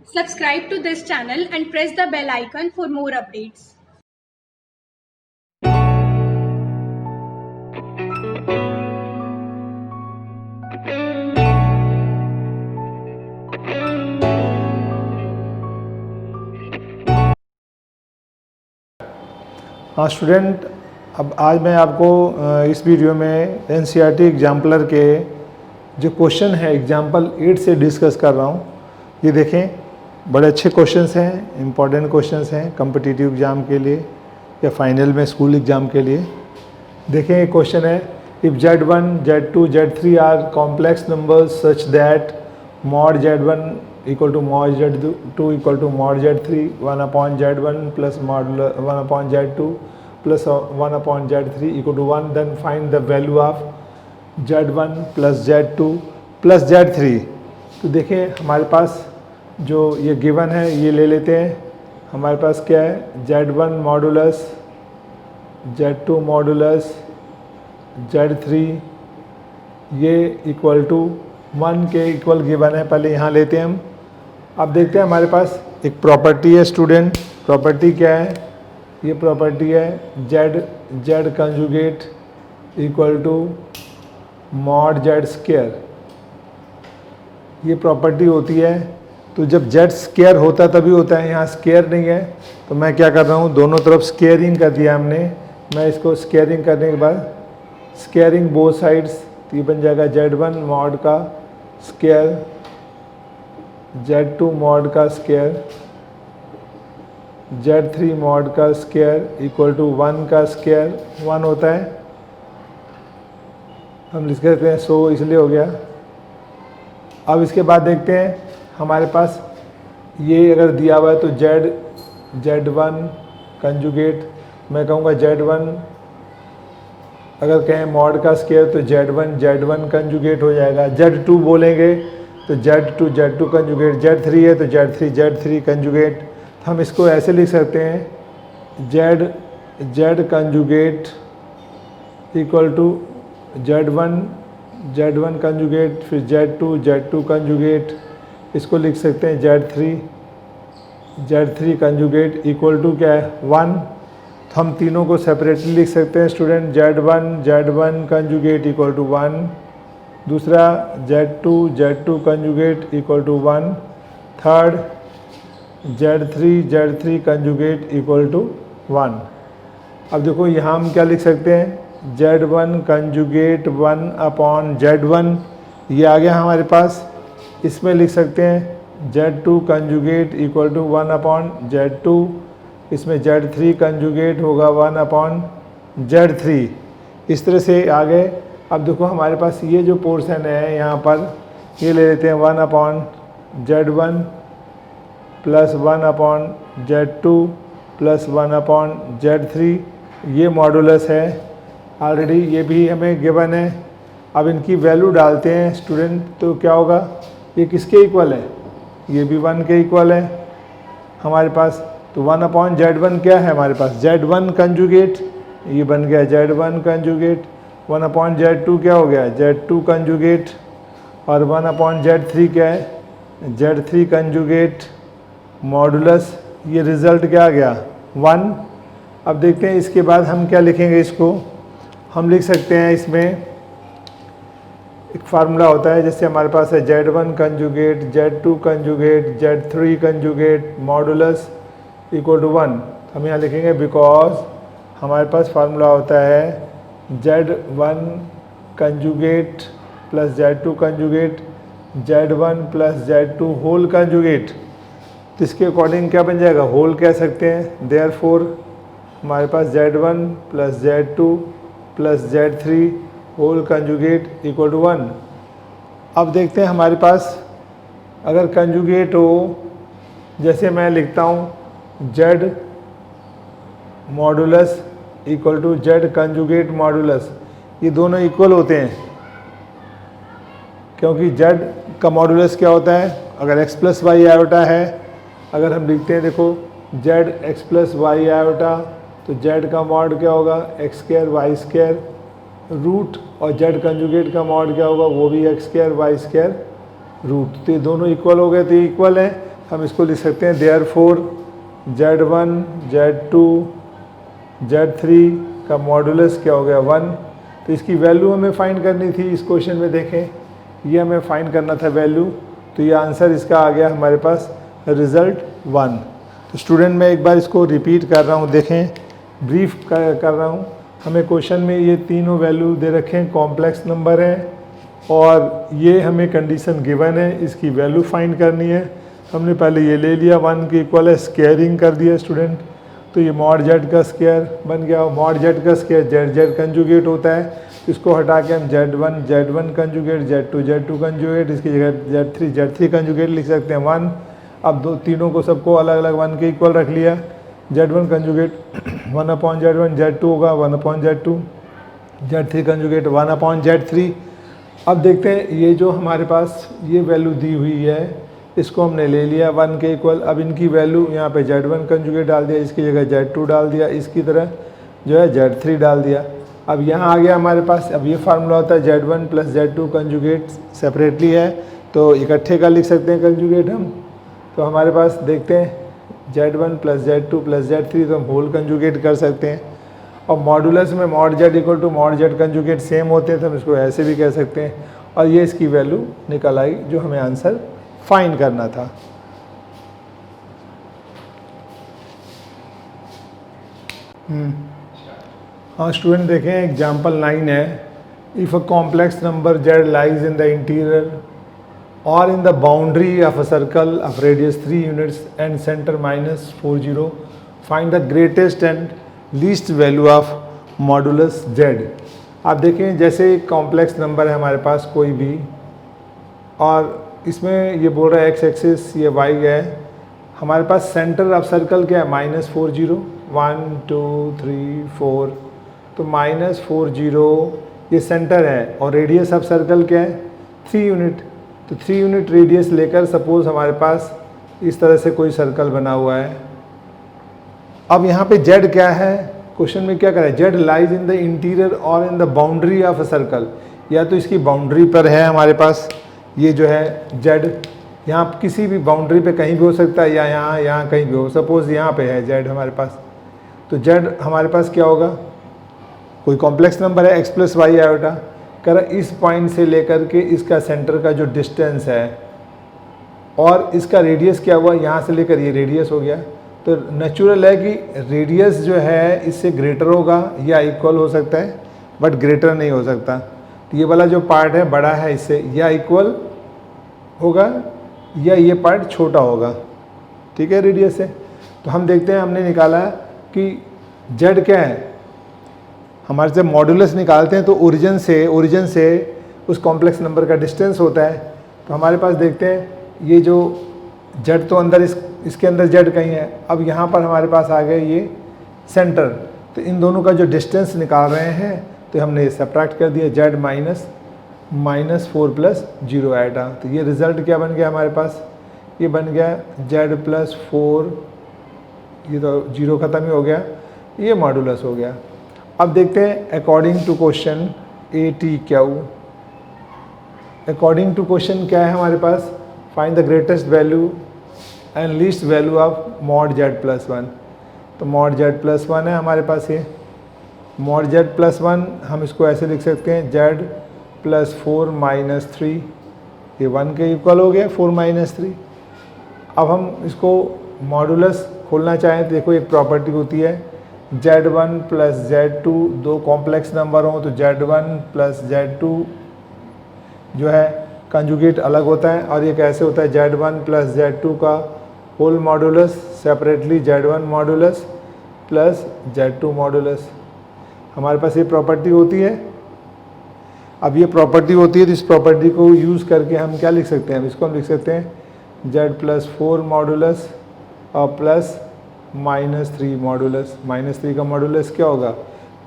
Subscribe to this channel and press the bell icon for more updates. हाँ student, अब आज मैं आपको इस वीडियो में एनसीईआरटी एग्जाम्पलर के जो क्वेश्चन है एग्जाम्पल 8 से डिस्कस कर रहा हूँ। ये देखें, बड़े अच्छे क्वेश्चंस हैं, इम्पॉर्टेंट क्वेश्चंस हैं कॉम्पिटिटिव एग्ज़ाम के लिए या फाइनल में स्कूल एग्ज़ाम के लिए। देखें, ये क्वेश्चन है, if Z1, Z2, Z3 are complex numbers such that mod Z1 equal to mod Z2 equal to mod Z3 1 upon Z1 plus mod 1 upon Z2 plus 1 upon Z3 equal to 1, then find the value of Z1 plus Z2 plus Z3। तो देखें, हमारे पास जो ये given है ये ले लेते हैं। हमारे पास क्या है, Z1 modulus Z2 modulus Z3 ये इक्वल टू 1 के इक्वल गिवन है। पहले यहाँ लेते हैं हम। अब देखते हैं, हमारे पास एक प्रॉपर्टी है स्टूडेंट। प्रॉपर्टी क्या है, ये प्रॉपर्टी है Z conjugate equal to mod Z square. ये प्रॉपर्टी होती है। तो जब Z स्क्वायर होता तभी होता है, यहाँ स्क्वायर नहीं है। तो मैं क्या कर रहा हूँ, दोनों तरफ स्क्वायरिंग कर दिया हमने। मैं इसको स्क्वायरिंग करने के बाद स्क्वायरिंग बोथ साइड्स, तो ये बन जाएगा Z1 मॉड का स्क्वायर Z2 मॉड का स्क्वायर Z3 मॉड का स्क्वायर इक्वल टू 1 का स्क्वायर। 1 होता है, हम लिख सकते हैं 100, इसलिए हो गया। अब इसके बाद देखते हैं, हमारे पास ये अगर दिया हुआ है तो Z1 कंजुगेट, मैं कहूँगा Z1, अगर कहें मॉड का स्क्वायर तो Z1 कंजुगेट हो जाएगा। Z2 बोलेंगे तो Z2 कंजुगेट, Z3 है तो Z3 कंजुगेट। हम इसको ऐसे लिख सकते हैं, Z conjugate equal to Z1 conjugate, फिर Z2 कंजुगेट। इसको लिख सकते हैं Z3 कंजुगेट इक्वल टू क्या है, 1। तो हम तीनों को सेपरेटली लिख सकते हैं student. Z1 conjugate equal to 1, दूसरा Z2 conjugate equal to 1, third Z3 conjugate equal to 1। अब देखो, यहाँ हम क्या लिख सकते हैं, Z1 कंजुगेट 1 अपॉन Z1, ये आ गया हमारे पास। इसमें लिख सकते हैं Z2 conjugate equal to 1 upon Z2, इसमें Z3 कंजुगेट होगा 1 अपॉन Z3। इस तरह से आ गए। अब देखो, हमारे पास ये जो पोर्शन है यहाँ पर, ये ले लेते हैं 1 upon Z1 plus 1 upon Z2 plus 1 upon Z3। ये मॉडुलस है ऑलरेडी, ये भी हमें गिवन है। अब इनकी वैल्यू डालते हैं स्टूडेंट, तो क्या होगा, ये किसके इक्वल है, ये भी 1 के इक्वल है हमारे पास। तो 1 अपॉन Z1 क्या है हमारे पास, Z1 कंजुगेट, ये बन गया Z1 कंजुगेट। 1 अपॉन Z2 क्या हो गया, Z2 कंजुगेट। और 1 अपॉन Z3 क्या है, Z3 कंजुगेट मॉडुलस। ये रिज़ल्ट क्या आ गया, 1। अब देखते हैं इसके बाद हम क्या लिखेंगे। इसको हम लिख सकते हैं, इसमें एक फार्मूला होता है, जैसे हमारे पास है Z1 conjugate, Z2 conjugate, Z3 conjugate modulus equal to 1। हम यहाँ लिखेंगे बिकॉज हमारे पास फार्मूला होता है Z1 conjugate plus Z2 conjugate, Z1 plus Z2 whole conjugate. तो इसके अकॉर्डिंग क्या बन जाएगा, होल कह सकते हैं। देयरफॉर हमारे पास Z1 plus Z2 plus Z3 whole conjugate equal to 1। अब देखते हैं, हमारे पास अगर कंजुगेट हो, जैसे मैं लिखता हूँ Z modulus equal to Z conjugate modulus, ये दोनों इक्वल होते हैं, क्योंकि Z का मॉडुलस क्या होता है, अगर x प्लस वाई आयोटा है, अगर हम लिखते हैं, देखो Z x plus Y iota, तो Z का मॉड क्या होगा, X square Y square root, और Z कंजुगेट का मॉड क्या होगा, वो भी X square Y square root. तो ये दोनों इक्वल हो गए, तो ये इक्वल है। हम इसको लिख सकते हैं देयरफॉर Z1 Z2 Z3 का मॉडुलस क्या हो गया 1। तो इसकी वैल्यू हमें फाइंड करनी थी। इस क्वेश्चन में देखें, ये हमें फाइंड करना था वैल्यू, तो ये आंसर इसका आ गया हमारे पास रिज़ल्ट 1। तो स्टूडेंट मैं एक बार इसको रिपीट कर रहा हूँ, देखें, ब्रीफ कर रहा हूँ। हमें क्वेश्चन में ये तीनों वैल्यू दे रखे हैं, कॉम्प्लेक्स नंबर हैं और ये हमें कंडीशन गिवन है, इसकी वैल्यू फाइंड करनी है। हमने पहले ये ले लिया 1 के इक्वल है, स्क्वायरिंग कर दिया स्टूडेंट, तो ये मॉड जेड का स्क्वायर बन गया। मॉड जेड का स्क्वायर जेड जेड कंजुगेट होता है, इसको हटा के हम Z1 कंजुगेट, Z2 कंजुगेट, इसकी जगह Z3 कंजुगेट लिख सकते हैं 1। अब तीनों को सबको अलग अलग 1 के इक्वल रख लिया। Z1 कंजुगेट 1/Z1, Z2 होगा 1/Z2, Z3 कंजुगेट 1/Z3। अब देखते हैं ये जो हमारे पास ये वैल्यू दी हुई है, इसको हमने ले लिया 1 के इक्वल। अब इनकी वैल्यू यहाँ पे Z1 कंजुगेट डाल दिया, इसकी जगह Z2 डाल दिया, इसकी तरह जो है Z3 डाल दिया। अब यहाँ आ गया हमारे पास, अब ये फार्मूला होता है Z1 + Z2 कंजुगेट सेपरेटली है, तो इकट्ठे का लिख सकते हैं कंजुगेट हम। तो हमारे पास देखते हैं Z1 + Z2 + Z3, तो हम होल कंजुगेट कर सकते हैं। और मॉडुलस में mod Z = mod Z conjugate same होते हैं, तो हम इसको ऐसे भी कह सकते हैं। और ये इसकी वैल्यू निकल आई जो हमें आंसर फाइंड करना था। हाँ स्टूडेंट देखें, एग्जाम्पल 9 है, if a complex number Z lies in the interior और in the boundary of a circle of radius 3 units and centre -40, find the greatest and least value of modulus Z। आप देखें, जैसे एक complex number है हमारे पास कोई भी, और इसमें ये बोल रहा है x एक्सिस, ये y है, हमारे पास सेंटर ऑफ सर्कल क्या है -40, 1 2 3 4, तो -40 ये सेंटर है, और रेडियस ऑफ सर्कल क्या है 3 यूनिट। तो 3 यूनिट रेडियस लेकर सपोज हमारे पास इस तरह से कोई सर्कल बना हुआ है। अब यहाँ पे Z क्या है, क्वेश्चन में क्या करें, Z lies in the interior और in the boundary of a circle, या तो इसकी बाउंड्री पर है हमारे पास ये जो है Z, यहाँ किसी भी बाउंड्री पे कहीं भी हो सकता है, या यहाँ कहीं भी हो। सपोज यहाँ पे है Z हमारे पास, तो Z हमारे पास क्या होगा, कोई कॉम्प्लेक्स नंबर है x + y आयोटा, कर इस पॉइंट से लेकर के इसका सेंटर का जो डिस्टेंस है और इसका रेडियस क्या हुआ, यहाँ से लेकर ये रेडियस हो गया। तो नेचुरल है कि रेडियस जो है इससे ग्रेटर होगा या इक्वल हो सकता है, बट ग्रेटर नहीं हो सकता। तो ये वाला जो पार्ट है बड़ा है इससे, या इक्वल होगा या ये पार्ट छोटा होगा, ठीक है, रेडियस से। तो हम देखते हैं, हमने निकाला कि Z क्या है, हमारे से मॉडुलस निकालते हैं तो ओरिजिन से उस कॉम्प्लेक्स नंबर का डिस्टेंस होता है। तो हमारे पास देखते हैं ये जो Z तो अंदर इसके अंदर Z कहीं है। अब यहाँ पर हमारे पास आ गए ये सेंटर, तो इन दोनों का जो डिस्टेंस निकाल रहे हैं, तो हमने ये सब्ट्रैक्ट कर दिया, Z -4 + 0 आएगा। तो ये रिज़ल्ट क्या बन गया हमारे पास, ये बन गया Z + 4, ये तो 0 ख़त्म ही हो गया, ये मॉडुलस हो गया। अब देखते हैं according to question ATQ, according to question क्या है हमारे पास, find the greatest value and least value of mod Z + 1। तो मॉड Z + 1 है हमारे पास, ये मॉड Z + 1 हम इसको ऐसे लिख सकते हैं, Z + 4 - 3, ये 1 के इक्वल हो गया 4 - 3। अब हम इसको मॉडुलस खोलना चाहें तो देखो एक प्रॉपर्टी होती है, Z1 + Z2 दो कॉम्प्लेक्स नंबर हों तो Z1 + Z2 जो है कंजुगेट अलग होता है, और ये कैसे होता है, Z1 + Z2 का whole modulus separately Z1 modulus + Z2 modulus, हमारे पास ये प्रॉपर्टी होती है। अब ये प्रॉपर्टी होती है, तो इस प्रॉपर्टी को यूज़ करके हम क्या लिख सकते हैं, इसको हम लिख सकते हैं Z + 4 मॉडुलस और प्लस -3 मॉडुलस। -3 का मॉडुलस क्या होगा,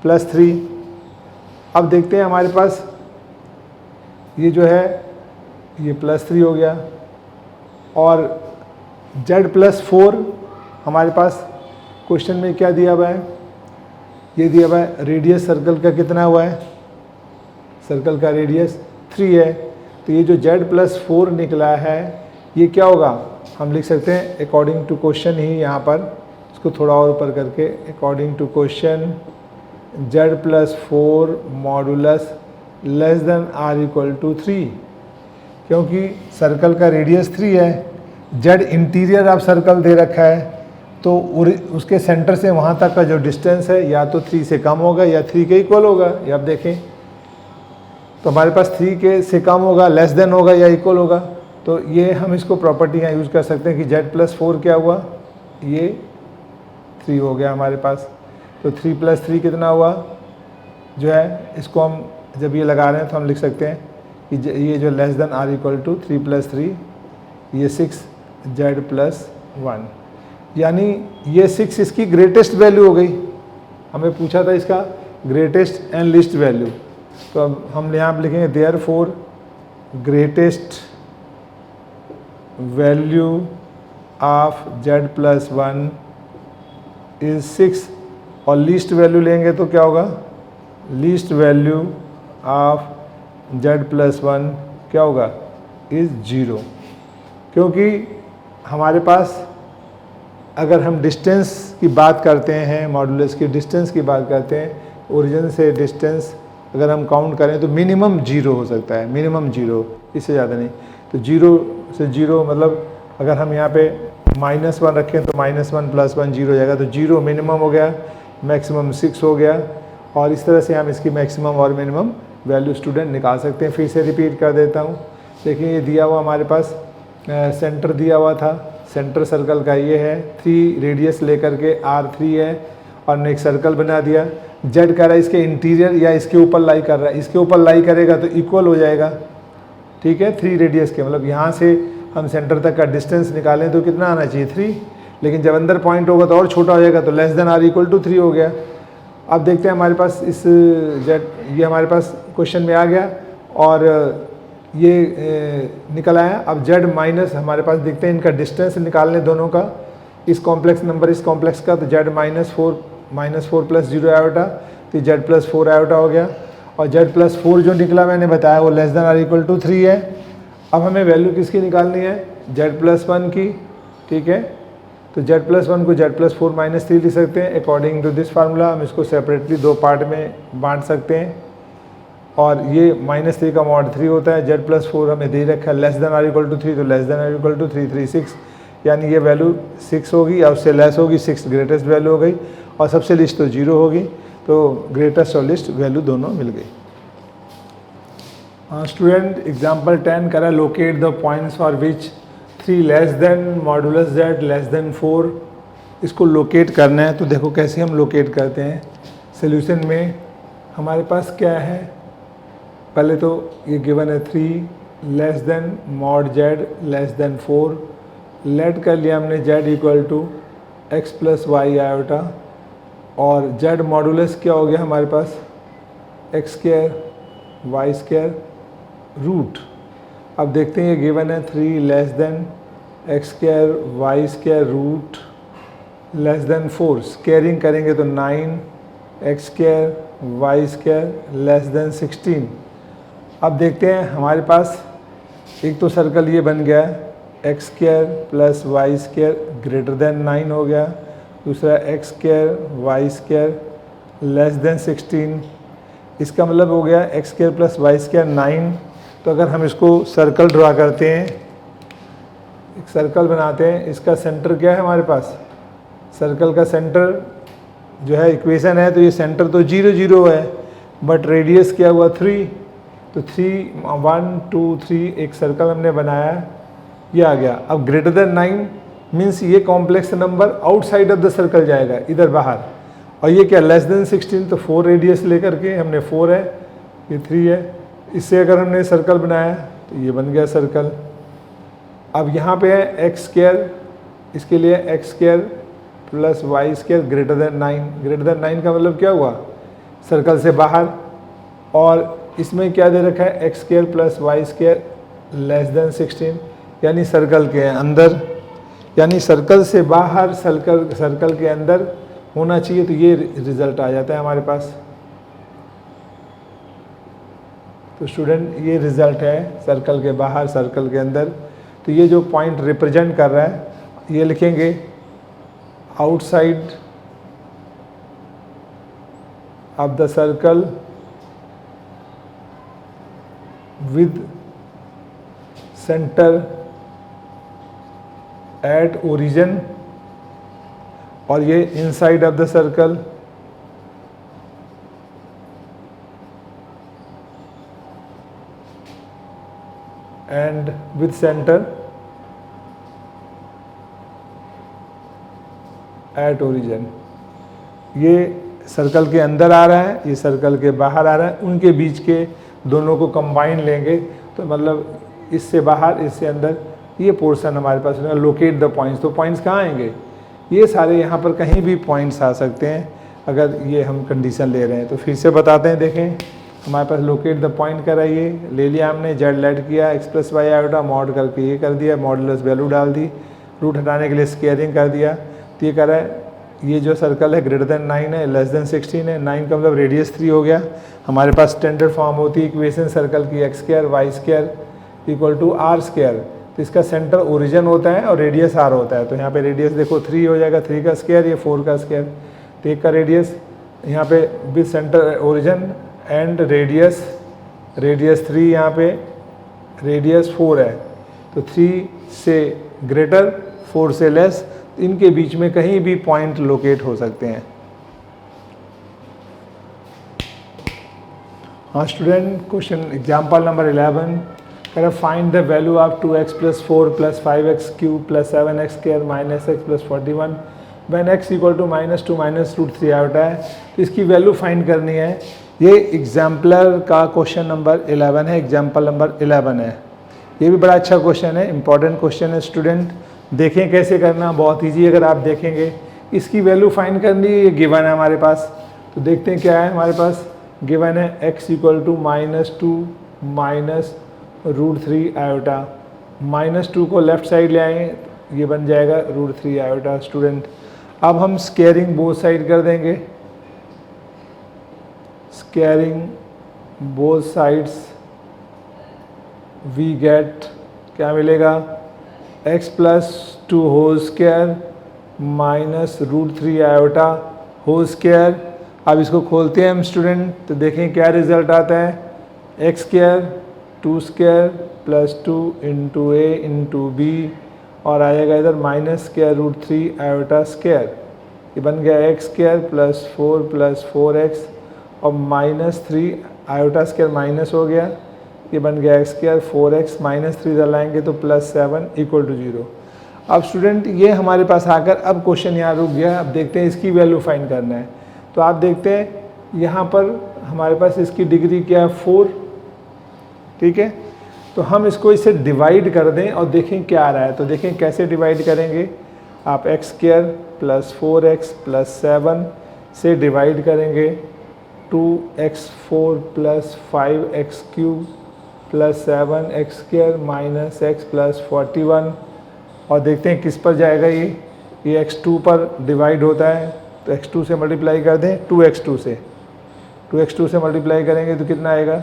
+3। अब देखते हैं हमारे पास ये जो है ये +3 हो गया, और Z + 4 हमारे पास क्वेश्चन में क्या दिया हुआ है, ये दिया हुआ है रेडियस सर्कल का कितना हुआ है, सर्कल का रेडियस 3 है। तो ये जो Z + 4 निकला है ये क्या होगा, हम लिख सकते हैं अकॉर्डिंग टू क्वेश्चन ही यहाँ पर, इसको थोड़ा और ऊपर करके according to question z+4 modulus less than or equal to 3, क्योंकि सर्कल का रेडियस 3 है, z इंटीरियर ऑफ सर्कल दे रखा है, तो उसके सेंटर से वहाँ तक का जो डिस्टेंस है या तो 3 से कम होगा या 3 के इक्वल होगा। ये आप देखें तो हमारे पास 3 के से कम होगा, लेस देन होगा या इक्वल होगा। तो ये हम इसको प्रॉपर्टियाँ यूज़ कर सकते हैं कि z+4 क्या हुआ, ये 3 हो गया हमारे पास। तो 3+3 कितना हुआ जो है, इसको हम जब ये लगा रहे हैं तो हम लिख सकते हैं कि ये जो less than or equal to 3+3 ये 6z+1, यानी ये 6 इसकी ग्रेटेस्ट वैल्यू हो गई। हमें पूछा था इसका ग्रेटेस्ट एंड लिस्ट वैल्यू, तो अब हम यहाँ पर लिखेंगे therefore greatest value of z+1 is 6, और लीस्ट वैल्यू लेंगे तो क्या होगा, लीस्ट वैल्यू ऑफ z+1 क्या होगा, इज़ 0। क्योंकि हमारे पास अगर हम डिस्टेंस की बात करते हैं, मॉडुलस की डिस्टेंस की बात करते हैं, ओरिजिन से डिस्टेंस अगर हम काउंट करें तो मिनिमम 0 हो सकता है, मिनिमम 0, इससे ज़्यादा नहीं। तो 0 से 0 मतलब अगर हम यहाँ पे -1 रखें तो -1 + 1 0 हो जाएगा, तो 0 मिनिमम हो गया, मैक्सिमम 6 हो गया, और इस तरह से हम इसकी मैक्सिमम और मिनिमम वैल्यू स्टूडेंट निकाल सकते हैं। फिर से रिपीट कर देता हूँ। देखिए ये दिया हुआ हमारे पास सेंटर दिया हुआ था, सेंटर सर्कल का ये है, 3 रेडियस लेकर के R3 है, और हमने एक सर्कल बना दिया। जेड कह रहा है इसके इंटीरियर या इसके ऊपर लाई कर रहा है, इसके ऊपर लाई करेगा तो इक्वल हो जाएगा, ठीक है, 3 रेडियस के, मतलब यहाँ से हम सेंटर तक का डिस्टेंस निकालें तो कितना आना चाहिए 3, लेकिन जब अंदर पॉइंट होगा तो और छोटा हो जाएगा, तो less than or equal to 3 हो गया। अब देखते हैं हमारे पास इस जेड, ये हमारे पास क्वेश्चन में आ गया और ये निकल आया। अब जेड माइनस हमारे पास देखते हैं इनका डिस्टेंस निकालने दोनों का, इस कॉम्प्लेक्स नंबर इस कॉम्प्लेक्स का, तो जेड -4 + 0 आयोटा, तो z+4 आयोटा हो गया, और z+4 जो निकला मैंने बताया वो less than or equal to 3 है। अब हमें वैल्यू किसकी निकालनी है, z+1 की, ठीक है। तो z+1 को z+4 - 3 लिख सकते हैं अकॉर्डिंग टू दिस फार्मूला। हम इसको सेपरेटली 2 पार्ट में बांट सकते हैं, और ये -3 का मॉड 3 होता है, z+4 हमें दे रखा है less than or equal to 3, तो less than or equal to 3 3 6, यानी ये वैल्यू 6 होगी या उससे लेस होगी, 6 ग्रेटेस्ट वैल्यू हो गई, और सबसे लिस्ट तो 0 होगी, तो ग्रेटेस्ट और लिस्ट वैल्यू दोनों मिल गई। स्टूडेंट एग्जाम्पल 10 करा, locate the points for which 3 less then modulus z less than 4, इसको लोकेट करना है। तो देखो कैसे हम लोकेट करते हैं। सोल्यूशन में हमारे पास क्या है, पहले तो ये गिवन है 3 less than mod z less than 4, let कर लिया हमने z equal to x + y iota, और z मॉडुलस क्या हो गया हमारे पास, x² y² रूट। अब देखते हैं ये गिवन है 3 less than x² y² root less than 4, squaring करेंगे तो 9 x² y² लेस देन 16। अब देखते हैं हमारे पास एक तो सर्कल ये बन गया x² + y² ग्रेटर देन 9 हो गया, दूसरा x² y² लेस देन 16, इसका मतलब हो गया x² + y² 9। तो अगर हम इसको सर्कल ड्रा करते हैं, एक सर्कल बनाते हैं, इसका सेंटर क्या है हमारे पास, सर्कल का सेंटर जो है इक्वेशन है, तो ये सेंटर तो 0 0 है, बट रेडियस क्या हुआ 3, तो 3 1 2 3 एक सर्कल हमने बनाया, ये आ गया। अब ग्रेटर देन 9 मीन्स ये complex number outside of the circle जाएगा, इधर बाहर, और ये क्या लेस देन 16, तो 4 रेडियस लेकर के हमने 4 है, ये 3 है, इससे अगर हमने सर्कल बनाया तो ये बन गया सर्कल। अब यहाँ पे है x², इसके लिए x² + y² greater than 9, greater than 9 का मतलब क्या हुआ, सर्कल से बाहर, और इसमें क्या दे रखा है x² + y² लेस देन 16, यानी सर्कल के अंदर, यानी सर्कल से बाहर सर्कल के अंदर होना चाहिए, तो ये रिजल्ट आ जाता है हमारे पास। तो स्टूडेंट ये रिजल्ट है सर्कल के बाहर सर्कल के अंदर। तो ये जो पॉइंट रिप्रेजेंट कर रहा है ये लिखेंगे outside of the circle with centre at origin, और ये inside of the circle and with centre at origin. ये सर्कल के अंदर आ रहा है, ये सर्कल के बाहर आ रहा है, उनके बीच के दोनों को कंबाइन लेंगे तो मतलब इससे बाहर इससे अंदर ये पोर्शन हमारे पास लोकेट द पॉइंट्स। तो पॉइंट्स कहाँ आएंगे, ये सारे यहाँ पर कहीं भी पॉइंट्स आ सकते हैं अगर ये हम कंडीशन ले रहे हैं। तो फिर से बताते हैं, देखें हमारे पास लोकेट द पॉइंट कराइए, ले लिया हमने, जेड लेट किया, X plus Y iota mod करके ये कर दिया, मॉडुलस वैल्यू डाल दी, रूट हटाने के लिए स्केयरिंग कर दिया। तो ये कर रहा है ये जो सर्कल है ग्रेटर देन 9 है, लेस देन 16 है, 9 का मतलब रेडियस 3 हो गया। हमारे पास स्टैंडर्ड फॉर्म होती है इक्वेशन सर्कल की X square Y square equal to R square. तो इसका सेंटर ओरिजिन होता है और रेडियस आर होता है। तो यहाँ पे रेडियस देखो 3 हो जाएगा, 3 का स्क्वायर, ये 4 का स्क्वायर। तो एक का रेडियस यहाँ पे with centre origin and radius 3, यहाँ पे रेडियस 4 है। तो 3 से ग्रेटर 4 से लेस, इनके बीच में कहीं भी पॉइंट लोकेट हो सकते हैं। हाँ स्टूडेंट, क्वेश्चन एग्जाम्पल नंबर 11 कह रहा find the value of 2x + 4 + 5x³ + 7x² - x + 41 when x = -2 - √3 iota है। तो इसकी वैल्यू फाइंड करनी है। ये एग्जाम्पलर का क्वेश्चन नंबर 11 है, एग्जाम्पल नंबर 11 है। ये भी बड़ा अच्छा क्वेश्चन है, इंपॉर्टेंट क्वेश्चन है स्टूडेंट। देखें कैसे करना, बहुत ईजी। अगर आप देखेंगे इसकी वैल्यू फाइंड करनी है, ये गिवन है हमारे पास। तो देखते हैं क्या है हमारे पास, गिवन है x = -2 - √3 आयोटा। -2 को लेफ्ट साइड ले आएंगे, ये बन जाएगा √3 आयोटा स्टूडेंट। अब हम स्केयरिंग बोथ साइड कर देंगे, squaring both sides we get क्या मिलेगा, x + 2 whole square minus √3 iota whole square. अब इसको खोलते हैं हम स्टूडेंट, तो देखें क्या रिजल्ट आता है, x² 2 स्क्वायर + 2 × a × b और आएगा इधर -√3 आयोटा स्क्वायर। ये बन गया x² + 4 + 4x और -3 आयोटा स्क्वायर माइनस हो गया, ये बन गया x² 4x -3 इधर लाएंगे तो +7 = 0। अब स्टूडेंट ये हमारे पास आकर अब क्वेश्चन यहाँ रुक गया। अब देखते हैं इसकी वैल्यू फाइंड करना है। तो आप देखते हैं यहाँ पर हमारे पास इसकी डिग्री क्या है, 4, ठीक है। तो हम इसको इससे डिवाइड कर दें और देखें क्या आ रहा है। तो देखें कैसे डिवाइड करेंगे, आप x² + 4x + 7 से डिवाइड करेंगे 2x4 + 5x³ + 7x² - x + 41 और देखते हैं किस पर जाएगा। ये x2 पर डिवाइड होता है, तो x2 से मल्टीप्लाई कर दें 2x2 से। 2x2 से मल्टीप्लाई करेंगे तो कितना आएगा,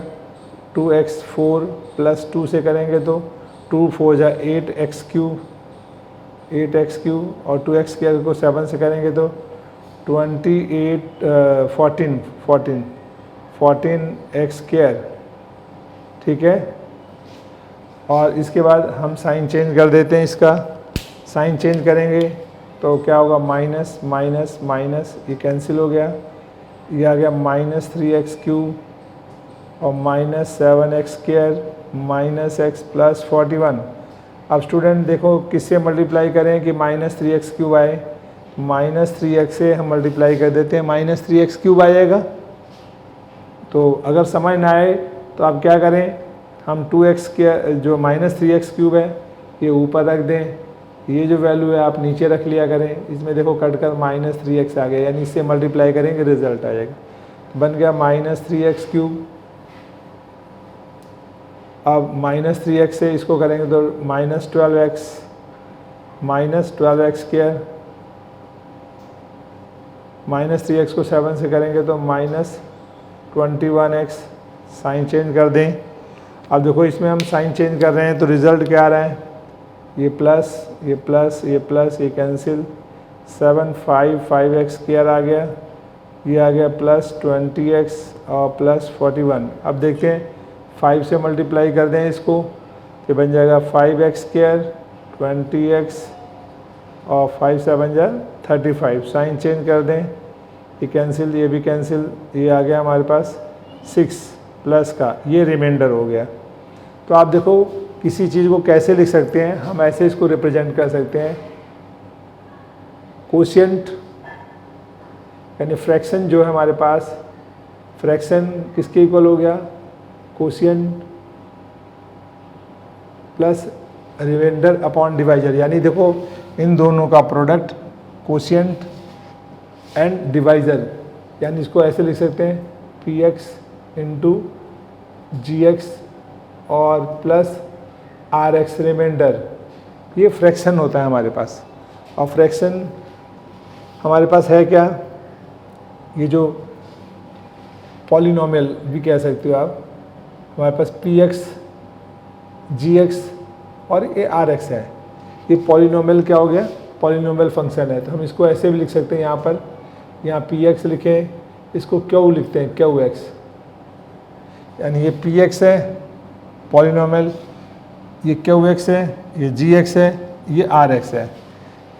2x4 + 2 से करेंगे तो 2 4 जा 8x³ और 2x² को 7 से करेंगे तो 14x², ठीक है। और इसके बाद हम साइन चेंज कर देते हैं, इसका साइन चेंज करेंगे तो क्या होगा, माइनस माइनस माइनस, ये कैंसिल हो गया, ये आ गया -3x³ और -7x² - x + 41। अब स्टूडेंट देखो किससे मल्टीप्लाई करें कि -3x³ आए, -3x से हम मल्टीप्लाई कर देते हैं, -3x³ आएगा। तो अगर समझ ना आए तो आप क्या करें, हम 2x के जो -3x³ है ये ऊपर रख दें, ये जो वैल्यू है आप नीचे रख लिया करें। इसमें देखो कटकर -3x आ गया, यानी इससे मल्टीप्लाई करेंगे रिजल्ट आएगा, बन गया -3x³। अब -3x से इसको करेंगे तो -12x -12x², -3x को 7 से करेंगे तो -21x। साइन चेंज कर दें। अब देखो इसमें हम साइन चेंज कर रहे हैं तो रिज़ल्ट क्या आ रहा है, ये प्लस ये प्लस ये प्लस ये कैंसिल, 7 5x स्क्वायर आ गया, ये आ गया प्लस 20x और प्लस 41। अब देखते हैं 5 से मल्टीप्लाई कर दें इसको, ये बन जाएगा 5x स्क्वायर 20x और 5 से बन जाए 35। साइन चेंज कर दें, ये कैंसिल ये भी कैंसिल, ये आ गया हमारे पास 6 प्लस का, ये रिमाइंडर हो गया। तो आप देखो किसी चीज़ को कैसे लिख सकते हैं, हम ऐसे इसको रिप्रेजेंट कर सकते हैं, कोशिएंट यानी फ्रैक्शन जो है हमारे पास, फ्रैक्शन किसके इक्वल हो गया, quotient plus remainder upon divisor. यानी देखो इन दोनों का प्रोडक्ट कोशिएंट एंड डिवाइजर, यानी इसको ऐसे लिख सकते हैं px इंटू gx और प्लस rx रिमाइंडर, ये फ्रैक्शन होता है हमारे पास। और फ्रैक्शन हमारे पास है क्या, ये जो पॉलिनोमियल भी कह सकते हो आप, हमारे पास px gx और ये rx है, ये पॉलिनोमियल क्या हो गया, पॉलिनोमियल फंक्शन है। तो हम इसको ऐसे भी लिख सकते हैं, यहाँ पर यहाँ px लिखें, इसको q लिखते हैं qx, यानी ये px है पॉलिनोमियल, ये qx है, ये gx है, ये rx है।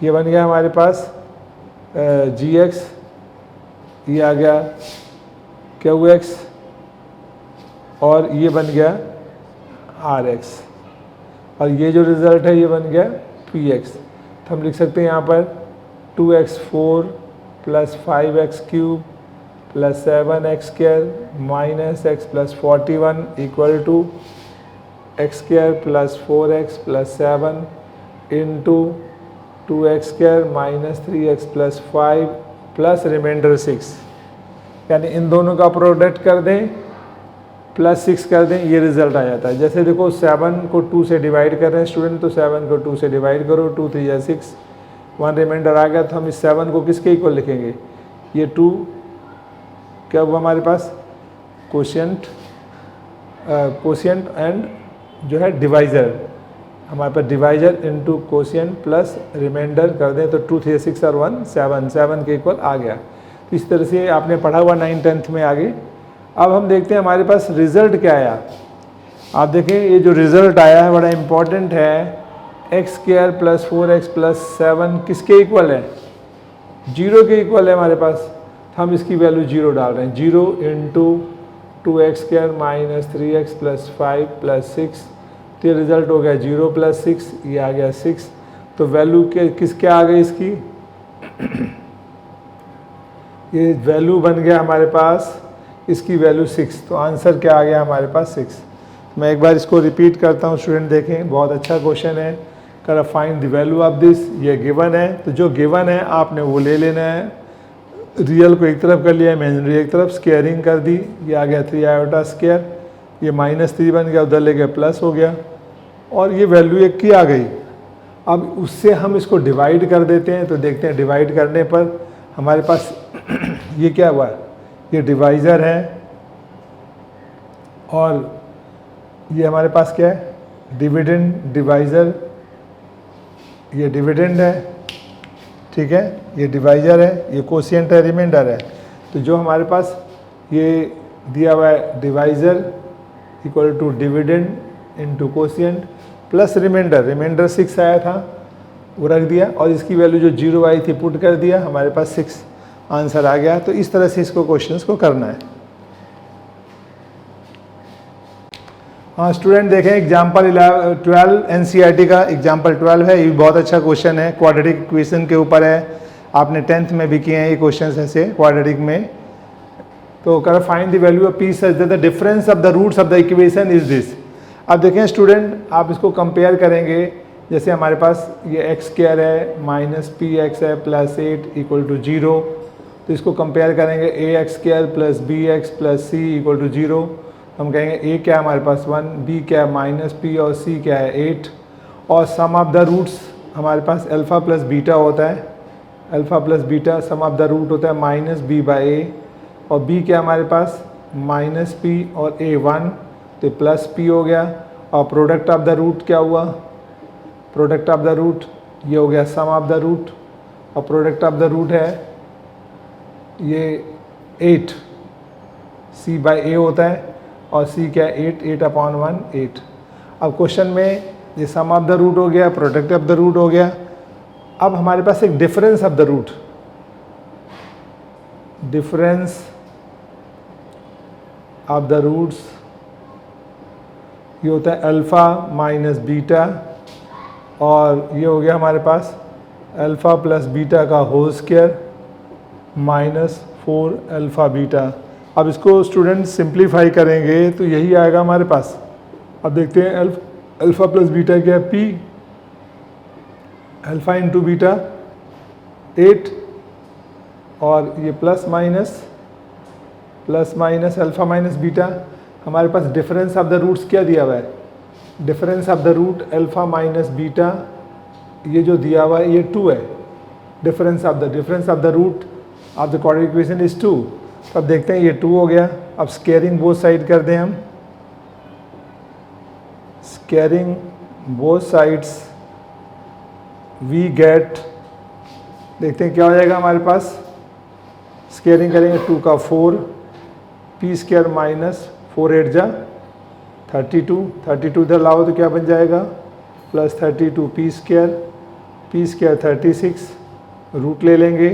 ये बन गया हमारे पास gx, ये आ गया qx और ये बन गया rx, और ये जो रिज़ल्ट है ये बन गया px। तो हम लिख सकते हैं यहाँ पर 2x4 plus 5x cube plus 7x square minus x plus 41 equal to x square plus 4x plus 7 into 2x square minus 3x plus 5 plus remainder 6, यानी इन दोनों का प्रोडक्ट कर दें प्लस 6 कर दें, ये रिजल्ट आ जाता है। जैसे देखो 7 को 2 से डिवाइड कर रहे हैं स्टूडेंट, तो 7 को 2 से डिवाइड करो, 2 3 या 6, 1 रिमाइंडर आ गया। तो हम इस 7 को किसके इक्वल लिखेंगे, ये 2 क्या हुआ हमारे पास, कोशिएंट एंड जो है डिवाइज़र, हमारे पास divisor into quotient plus remainder कर दें तो 2 3 6 और 1 7 के इक्वल आ गया। तो इस तरह से आपने पढ़ा हुआ 9 10th में आगे। अब हम देखते हैं हमारे पास रिज़ल्ट क्या आया। आप देखें ये जो रिज़ल्ट आया है बड़ा इम्पॉर्टेंट है, x square plus 4x plus 7 किसके इक्वल है, 0 के इक्वल है हमारे पास। हम इसकी वैल्यू 0 डाल रहे हैं, 0 into 2x square minus 3x plus 5 plus 6, तो ये रिज़ल्ट हो गया 0 प्लस 6, ये आ गया 6। तो वैल्यू के किसके आ गई इसकी ये वैल्यू बन गया हमारे पास, इसकी वैल्यू 6। तो आंसर क्या आ गया हमारे पास 6। मैं एक बार इसको रिपीट करता हूँ स्टूडेंट, देखें बहुत अच्छा क्वेश्चन है। कर find the value of this, ये गिवन है, तो जो गिवन है आपने वो ले लेना है। रियल को एक तरफ कर लिया, इमेजिनरी एक तरफ, स्क्वायरिंग कर दी, ये आ गया 3 आयोटा स्क्वायर, ये -3 बन गया, उधर ले गया प्लस हो गया, और ये वैल्यू 1 की आ गई। अब उससे हम इसको डिवाइड कर देते हैं, तो देखते हैं डिवाइड करने पर हमारे पास ये क्या हुआ, ये डिवाइज़र है, और ये हमारे पास क्या है, डिविडेंड डिवाइज़र, ये डिविडेंड है, ठीक है, ये डिवाइज़र है, ये कोशिएंट है, रिमाइंडर है। तो जो हमारे पास ये दिया हुआ है divisor equal to dividend into quotient plus remainder, remainder 6 आया था वो रख दिया, और इसकी वैल्यू जो 0 आई थी पुट कर दिया, हमारे पास 6 आंसर आ गया। तो इस तरह से इसको क्वेश्चंस को करना है। हाँ स्टूडेंट देखें एग्जाम्पल 12 एनसीईआरटी का एग्जाम्पल 12 है, ये भी बहुत अच्छा क्वेश्चन है, क्वाड्रेटिक इक्वेशन के ऊपर है। आपने 10th में भी किए हैं ये क्वेश्चन ऐसे क्वाड्रेटिक में। तो कर find the value of P such that the difference of the roots of the equation is this. अब देखें स्टूडेंट, आप इसको कंपेयर करेंगे, जैसे हमारे पास ये एक्स स्क्वायर है माइनस पी एक्स है प्लस 8 इक्वल टू 0, तो इसको कंपेयर करेंगे a x square plus b x plus c equal to 0। हम कहेंगे ए क्या है हमारे पास 1, बी क्या है माइनस पी, और सी क्या है 8, और सम ऑफ द रूट्स हमारे पास अल्फ़ा प्लस बीटा होता है, alpha plus beta sum of the root होता है माइनस बी बाई ए, और बी क्या हमारे पास माइनस पी और ए 1, तो प्लस पी हो गया, और प्रोडक्ट ऑफ द रूट क्या हुआ प्रोडक्ट ऑफ द रूट, ये हो गया सम ऑफ द रूट, और प्रोडक्ट ऑफ द रूट है ये 8, c बाई a होता है, और c क्या है 8/1 8। अब क्वेश्चन में ये सम ऑफ द रूट हो गया, प्रोडक्ट ऑफ द रूट हो गया। अब हमारे पास एक difference of the root, difference of the roots ये होता है अल्फ़ा माइनस बीटा, और ये हो गया हमारे पास अल्फ़ा प्लस बीटा का whole square minus 4 alpha beta. अब इसको स्टूडेंट सिंप्लीफाई करेंगे तो यही आएगा हमारे पास। अब देखते हैं अल्फ़ा प्लस बीटा क्या है, p, अल्फ़ा इंटू बीटा 8, और ये plus minus alpha minus beta. हमारे पास डिफरेंस ऑफ द रूट्स क्या दिया हुआ है, difference of the root alpha minus beta, ये जो दिया हुआ है ये 2 है। Difference of the root of the quadratic equation is 2। तो अब देखते हैं ये 2 हो गया। अब स्केयरिंग बोथ साइड कर दें हम, squaring both sides we get, देखते हैं क्या हो जाएगा हमारे पास। स्केयरिंग करेंगे 2 का 4, पी स्क्वायर माइनस 4 8 जा 32 इधर लाओ तो क्या बन जाएगा, प्लस 32 पी स्क्वायर 36, रूट ले लेंगे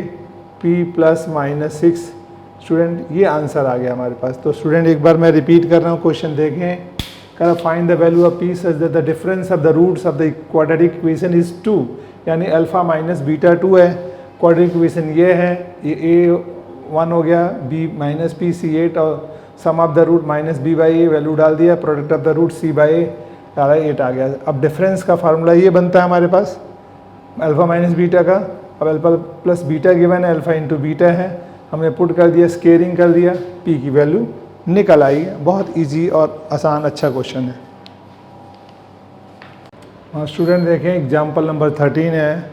p प्लस माइनस 6। स्टूडेंट ये आंसर आ गया हमारे पास। तो स्टूडेंट एक बार मैं रिपीट कर रहा हूँ, क्वेश्चन देखें। कह रहा find the value of p such that the difference of the roots of the quadratic equation is 2, यानी अल्फ़ा माइनस बीटा 2 है। क्वाड्रेटिक इक्वेशन ये है, ये a1 हो गया, b माइनस p c 8, और sum of the root minus b by a, value डाल दिया, product of the root c by a, 8 आ गया। अब डिफरेंस का फार्मूला ये बनता है हमारे पास अल्फ़ा माइनस बीटा का। अब अल्फ़ा प्लस बीटा गिवन है, अल्फ़ा इंटू बीटा है, हमने पुट कर दिया, स्केयरिंग कर दिया, p की वैल्यू निकल आई। बहुत इजी और आसान अच्छा क्वेश्चन है। और स्टूडेंट देखें एग्जाम्पल नंबर 13 है,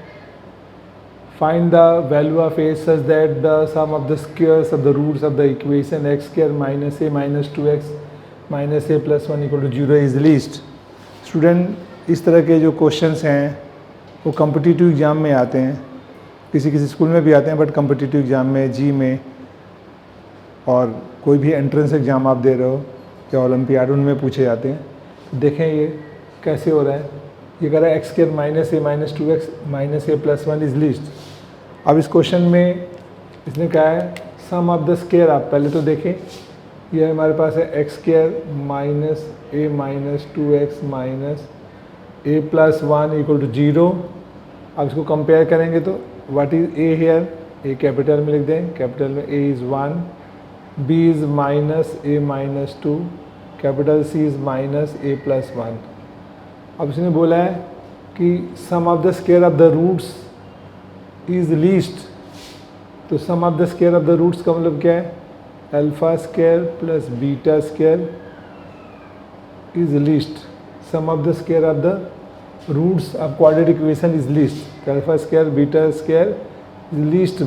find the value of a such that the sum of the squares of the roots of the equation x square minus a minus 2x minus a plus 1 equal to 0 is least. Student इस तरह के जो questions हैं वो competitive exam में आते हैं, किसी किसी स्कूल में भी आते हैं, बट कॉम्पिटिटिव एग्ज़ाम में, जी में, और कोई भी एंट्रेंस एग्ज़ाम आप दे रहे हो या ओलंपियाड, उनमें पूछे जाते हैं। देखें ये कैसे हो रहा है। ये कह रहा है x square minus a minus 2x minus a plus 1 is least. अब इस क्वेश्चन में इसने कहा है सम ऑफ द स्क्वायर। आप पहले तो देखें, ये हमारे पास है x square minus a minus 2x minus a plus 1 equal to 0। अब इसको कंपेयर करेंगे तो what is a here, a capital में लिख दें, कैपिटल में A is 1, b is minus a minus 2, capital C is minus a plus 1। अब इसने बोला है कि sum of the square of the roots is least. तो sum of the square of the roots का मतलब क्या है, alpha square plus beta square is least. Sum of the square of the roots of quadratic equation is least. Alpha square beta square is least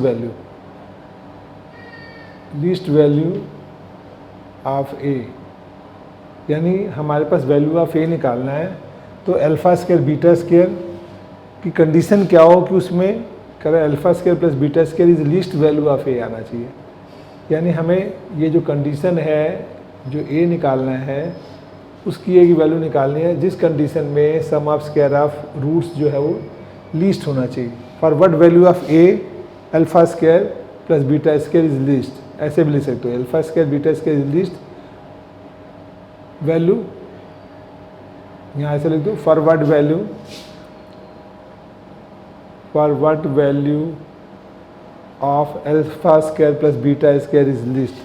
value of a, यानी हमारे पास value of a निकालना है। तो alpha square beta square की condition क्या हो कि उसमें कह रहा है alpha square plus beta square is least value of a आना चाहिए। यानी हमें ये जो कंडीशन है, जो ए निकालना है, उसकी ए की वैल्यू निकालनी है जिस कंडीशन में सम ऑफ स्क्वायर ऑफ रूट्स जो है वो लीस्ट होना चाहिए। For what value of A alpha square plus beta square is least, ऐसे भी लिख सकते हो, alpha square beta square is least value, यहाँ ऐसे लिख दो, for what value of alpha square plus beta square is least,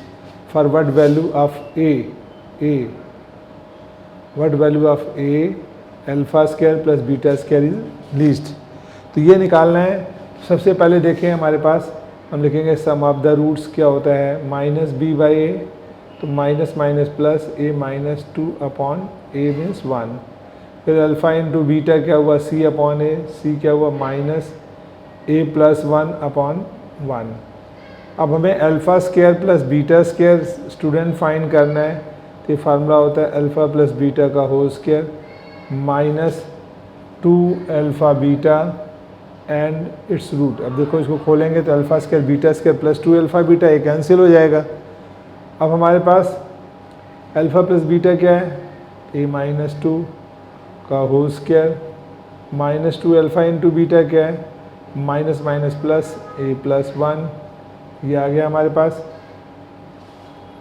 for what value of A what value of A alpha square plus beta square is least. तो ये निकालना है। सबसे पहले देखें हमारे पास, हम लिखेंगे सम ऑफ द रूट्स क्या होता है, माइनस बी बाई ए, तो माइनस माइनस प्लस ए माइनस 2 अपॉन ए मीन्स 1। फिर अल्फ़ा इंटू बीटा क्या हुआ, सी अपॉन ए, सी क्या हुआ माइनस ए प्लस 1 अपॉन 1। अब हमें alpha square plus beta square student find करना है। तो फार्मूला होता है अल्फ़ा प्लस बीटा का whole square minus 2 alpha beta and its root. अब देखो इसको खोलेंगे तो alpha square beta square plus 2 alpha beta ये कैंसिल हो जाएगा। अब हमारे पास अल्फ़ा प्लस बीटा क्या है, a माइनस 2 का whole square minus 2 alpha into beta क्या है, minus minus plus a plus 1, ये आ गया हमारे पास।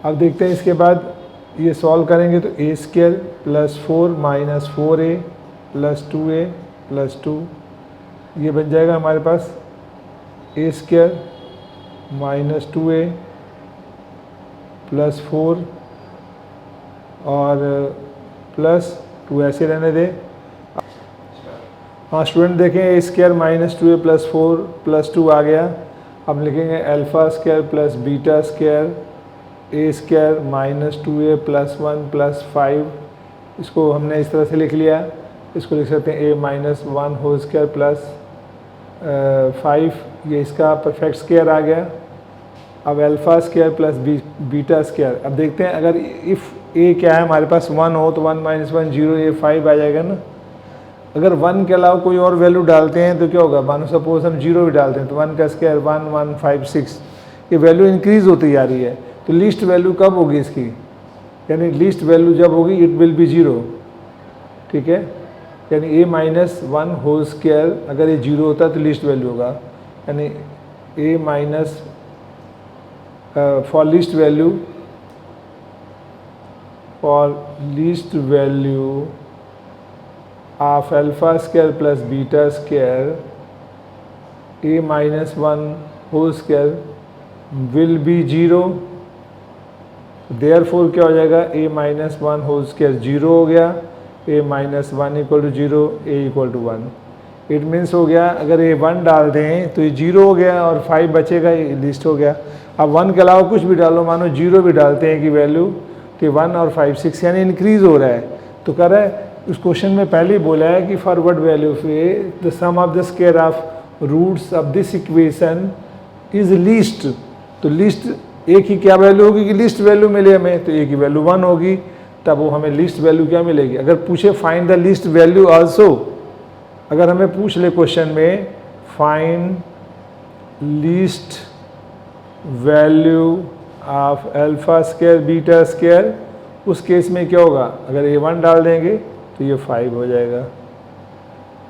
अब देखते हैं इसके बाद ये सॉल्व करेंगे तो a square plus 4 minus 4a plus 2a plus 2, ये बन जाएगा हमारे पास a square minus 2a plus 4 और प्लस 2 ऐसे रहने दें। हाँ स्टूडेंट देखें, a square minus 2a plus 4 plus 2 आ गया। अब लिखेंगे alpha square plus beta square a square minus 2a plus 1 plus 5, इसको हमने इस तरह से लिख लिया। इसको लिख सकते हैं a minus 1 whole square plus 5, ये इसका परफेक्ट स्क्वायर आ गया। अब alpha square plus beta square, अब देखते हैं अगर इफ़ a क्या है हमारे पास 1 हो तो 1 माइनस 1 0, ये 5 आ जाएगा ना। अगर 1 के अलावा कोई और वैल्यू डालते हैं तो क्या होगा, मानो सपोज हम 0 भी डालते हैं तो 1 का स्क्वायर 1 1 5 6, ये वैल्यू इंक्रीज़ होती जा रही है। तो लीस्ट वैल्यू कब होगी इसकी, यानी लीस्ट वैल्यू जब होगी इट विल बी 0, ठीक है। यानी a माइनस 1 होल स्क्वायर अगर ये 0 होता है तो लीस्ट वैल्यू होगा, यानी a minus for least value of alpha square plus beta square a minus 1 whole square will be 0, therefore क्या हो जाएगा, a माइनस 1 होल स्क्वायर 0 हो गया, a minus 1 equal to 0, a equal to 1। It means हो गया अगर a 1 डाल दें तो ये 0 हो गया और 5 बचेगा, ये लिस्ट हो गया। अब 1 के अलावा कुछ भी डालो, मानो 0 भी डालते हैं कि वैल्यू कि 1 और 5 6 यानी इंक्रीज़ हो रहा है। तो कह रहा है उस क्वेश्चन में पहले ही बोला है कि फॉरवर्ड वैल्यू पे the sum of the square of roots of this equation is least. तो लीस्ट एक ही क्या वैल्यू होगी कि लिस्ट वैल्यू मिले हमें, तो एक ही वैल्यू 1 होगी, तब वो हमें लिस्ट वैल्यू क्या मिलेगी। अगर पूछे find the least value also, अगर हमें पूछ ले क्वेश्चन में find least value of alpha square beta square, उस केस में क्या होगा, अगर ये 1 डाल देंगे तो ये 5 हो जाएगा।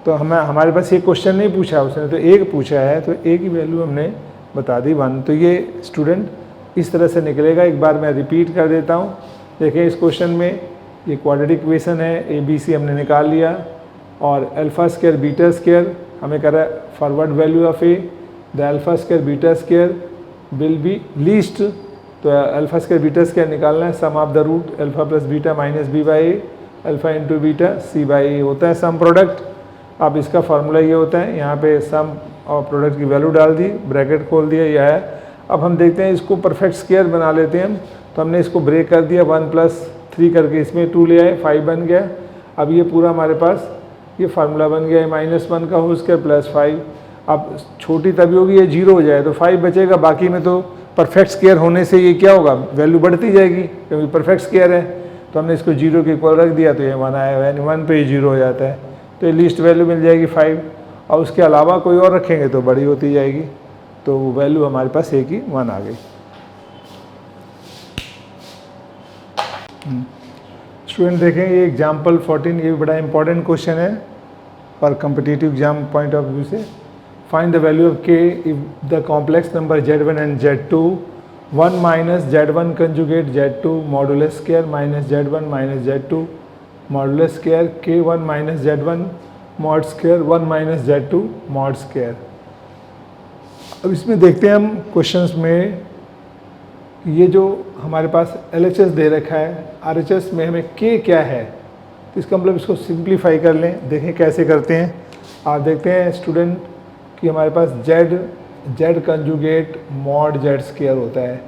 तो हमारे पास ये क्वेश्चन नहीं पूछा उसने, तो एक पूछा है तो एक ही वैल्यू हमने बता दी 1। तो ये स्टूडेंट इस तरह से निकलेगा। एक बार मैं रिपीट कर देता हूँ। देखें इस क्वेश्चन में ये क्वाड्रेटिक इक्वेशन है, ABC हमने निकाल लिया और अल्फ़ा स्क्वायर बीटा स्क्वायर हमें कह रहा है forward value of a, the alpha square beta square will be least. तो अल्फ़ा स्क्वायर बीटा स्क्वायर निकालना है, sum of the root alpha plus beta minus b by a, alpha into beta c by a होता है some product. अब इसका formula ये होता है, यहाँ पे सम और प्रोडक्ट की वैल्यू डाल दी, ब्रैकेट खोल दिया, यह है। अब हम देखते हैं इसको परफेक्ट स्क्वायर बना लेते हैं हम। तो हमने इसको ब्रेक कर दिया 1 प्लस 3 करके, इसमें 2 ले आए, 5 बन गया। अब ये पूरा हमारे पास ये फार्मूला बन गया है माइनस 1 का होल स्क्वायर प्लस 5। अब छोटी तभी होगी ये 0 हो जाए तो 5 बचेगा, बाकी में तो परफेक्ट स्क्वायर होने से ये क्या होगा, वैल्यू बढ़ती जाएगी क्योंकि परफेक्ट स्क्वायर है। तो हमने इसको 0 के इक्वल रख दिया तो ये 1 आया, यानी 1 पे 0 हो जाता है। तो ये लिस्ट वैल्यू मिल जाएगी 5, और उसके अलावा कोई और रखेंगे तो बड़ी होती जाएगी। तो वैल्यू हमारे पास एक ही 1 आ गई। स्टूडेंट देखें ये एग्जाम्पल 14, ये भी बड़ा इंपॉर्टेंट क्वेश्चन है और competitive exam point of view से। Find the value of k if the complex number z1 and z2 1 minus z1 conjugate z2 modulus square minus z1 minus z2 modulus square k1 minus z1 mod square 1 minus z2 mod square. अब इसमें देखते हैं हम questions में ये जो हमारे पास LHS दे रखा है, RHS में हमें k क्या है, तो इसका मतलब इसको सिंप्लीफाई कर लें, देखें कैसे करते हैं। आप देखते हैं स्टूडेंट कि हमारे पास z conjugate mod z square होता है,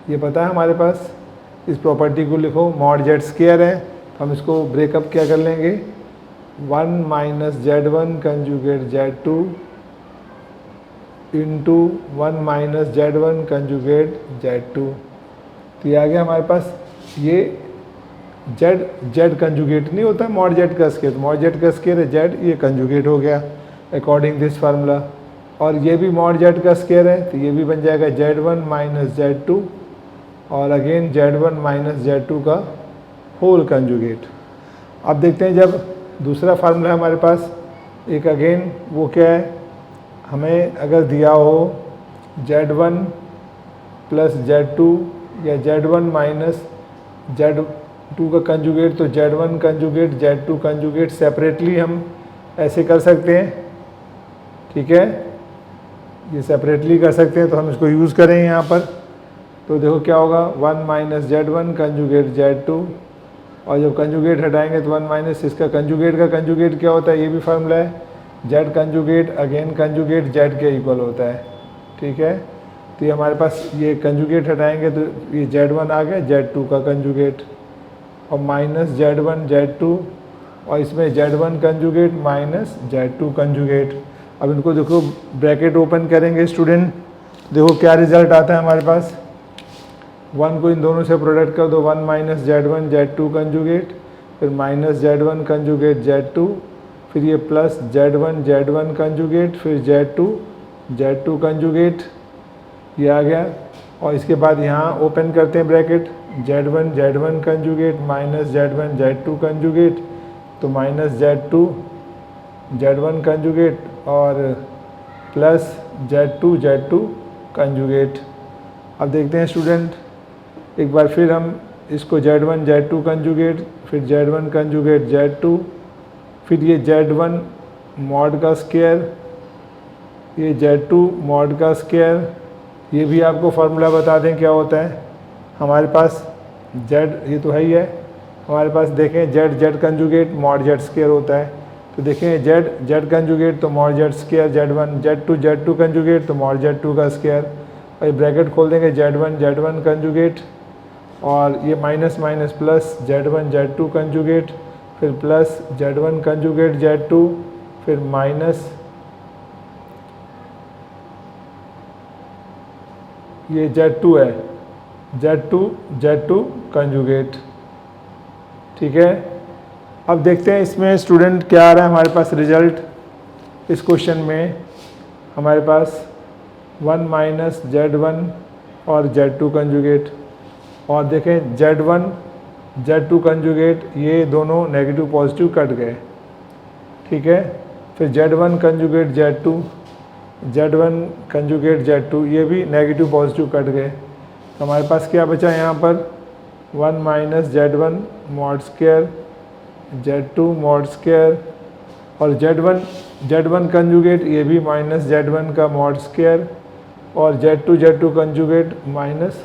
ये पता है हमारे पास। इस प्रॉपर्टी को लिखो, मॉड z स्क्वायर है, तो हम इसको ब्रेकअप क्या कर लेंगे, 1 minus z1 conjugate z2 into 1 minus z1 conjugate z2। तो ये आ गया हमारे पास, ये जेड जेड कंजुगेट नहीं होता मॉड जेड का स्केयर, मॉड जेड का स्केयर है जेड, ये कंजुगेट हो गया अकॉर्डिंग दिस फार्मूला। और ये भी मॉड जेड का स्केयर है तो ये भी बन जाएगा Z1 माइनस Z2 और अगेन Z1 माइनस Z2 का होल कंजुगेट। अब देखते हैं जब दूसरा फार्मूला है हमारे पास एक, अगेन वो क्या है, हमें अगर दिया हो Z1 प्लस Z2 या Z1 माइनस Z2 का कंजुगेट, तो Z1 conjugate Z2 conjugate separately हम ऐसे कर सकते हैं, ठीक है, ये सेपरेटली कर सकते हैं। तो हम इसको यूज़ करें यहाँ पर, तो देखो क्या होगा 1 माइनस Z1 कंजुगेट Z2, और जब कंजुगेट हटाएंगे तो 1 माइनस इसका कंजुगेट का कंजुगेट क्या होता है, ये भी फार्मूला है, Z conjugate again conjugate Z के इक्वल होता है, ठीक है। तो ये हमारे पास ये कंजुगेट हटाएंगे तो ये Z1 आ गया Z2 का कंजुगेट, और माइनस Z1 Z2, और इसमें Z1 conjugate minus Z2 conjugate. अब इनको देखो ब्रैकेट ओपन करेंगे स्टूडेंट, देखो क्या रिजल्ट आता है हमारे पास, 1 को इन दोनों से प्रोडक्ट कर दो, 1 माइनस Z1 Z2 कंजुगेट, फिर माइनस Z1 कंजुगेट Z2, फिर ये प्लस Z1 Z1 कंजुगेट, फिर Z2 Z2 कंजुगेट, ये आ गया। और इसके बाद यहाँ ओपन करते हैं bracket, Z1 Z1 conjugate minus Z1 Z2 conjugate, तो माइनस Z2 Z1 कंजुगेट और प्लस Z2 Z2 कंजुगेट। अब देखते हैं स्टूडेंट एक बार फिर हम इसको Z1 Z2 कंजुगेट, फिर Z1 कंजुगेट Z2, फिर ये Z1 मॉड का स्क्वायर, ये Z2 मॉड का स्क्वायर, ये भी आपको फार्मूला बता दें क्या होता है। हमारे पास Z ये तो है ही है, हमारे पास देखें Z conjugate mod Z square होता है, तो देखें Z कंजुगेट तो mod Z square, Z1 Z2 conjugate तो मॉड Z2 का स्क्वायर, और ये ब्रैकेट खोल देंगे Z1 कंजुगेट, और ये minus minus plus Z1 Z2 conjugate, फिर प्लस Z1 कंजुगेट Z2, फिर माइनस ये Z2 है Z2 कंजुगेट, ठीक है। अब देखते हैं इसमें स्टूडेंट क्या आ रहा है हमारे पास रिजल्ट। इस क्वेश्चन में हमारे पास 1 माइनस Z1 और Z2 कंजुगेट, और देखें Z1 Z2 कंजुगेट ये दोनों नेगेटिव पॉजिटिव कट गए, ठीक है। फिर Z1 conjugate Z1 conjugate Z2 ये भी नेगेटिव पॉजिटिव कट गए, तो हमारे पास क्या बचा यहाँ पर 1 minus Z1 mod square Z2 mod square, और Z1 कंजुगेट ये भी माइनस Z1 का मॉड स्क्वायर, और Z2 कंजुगेट माइनस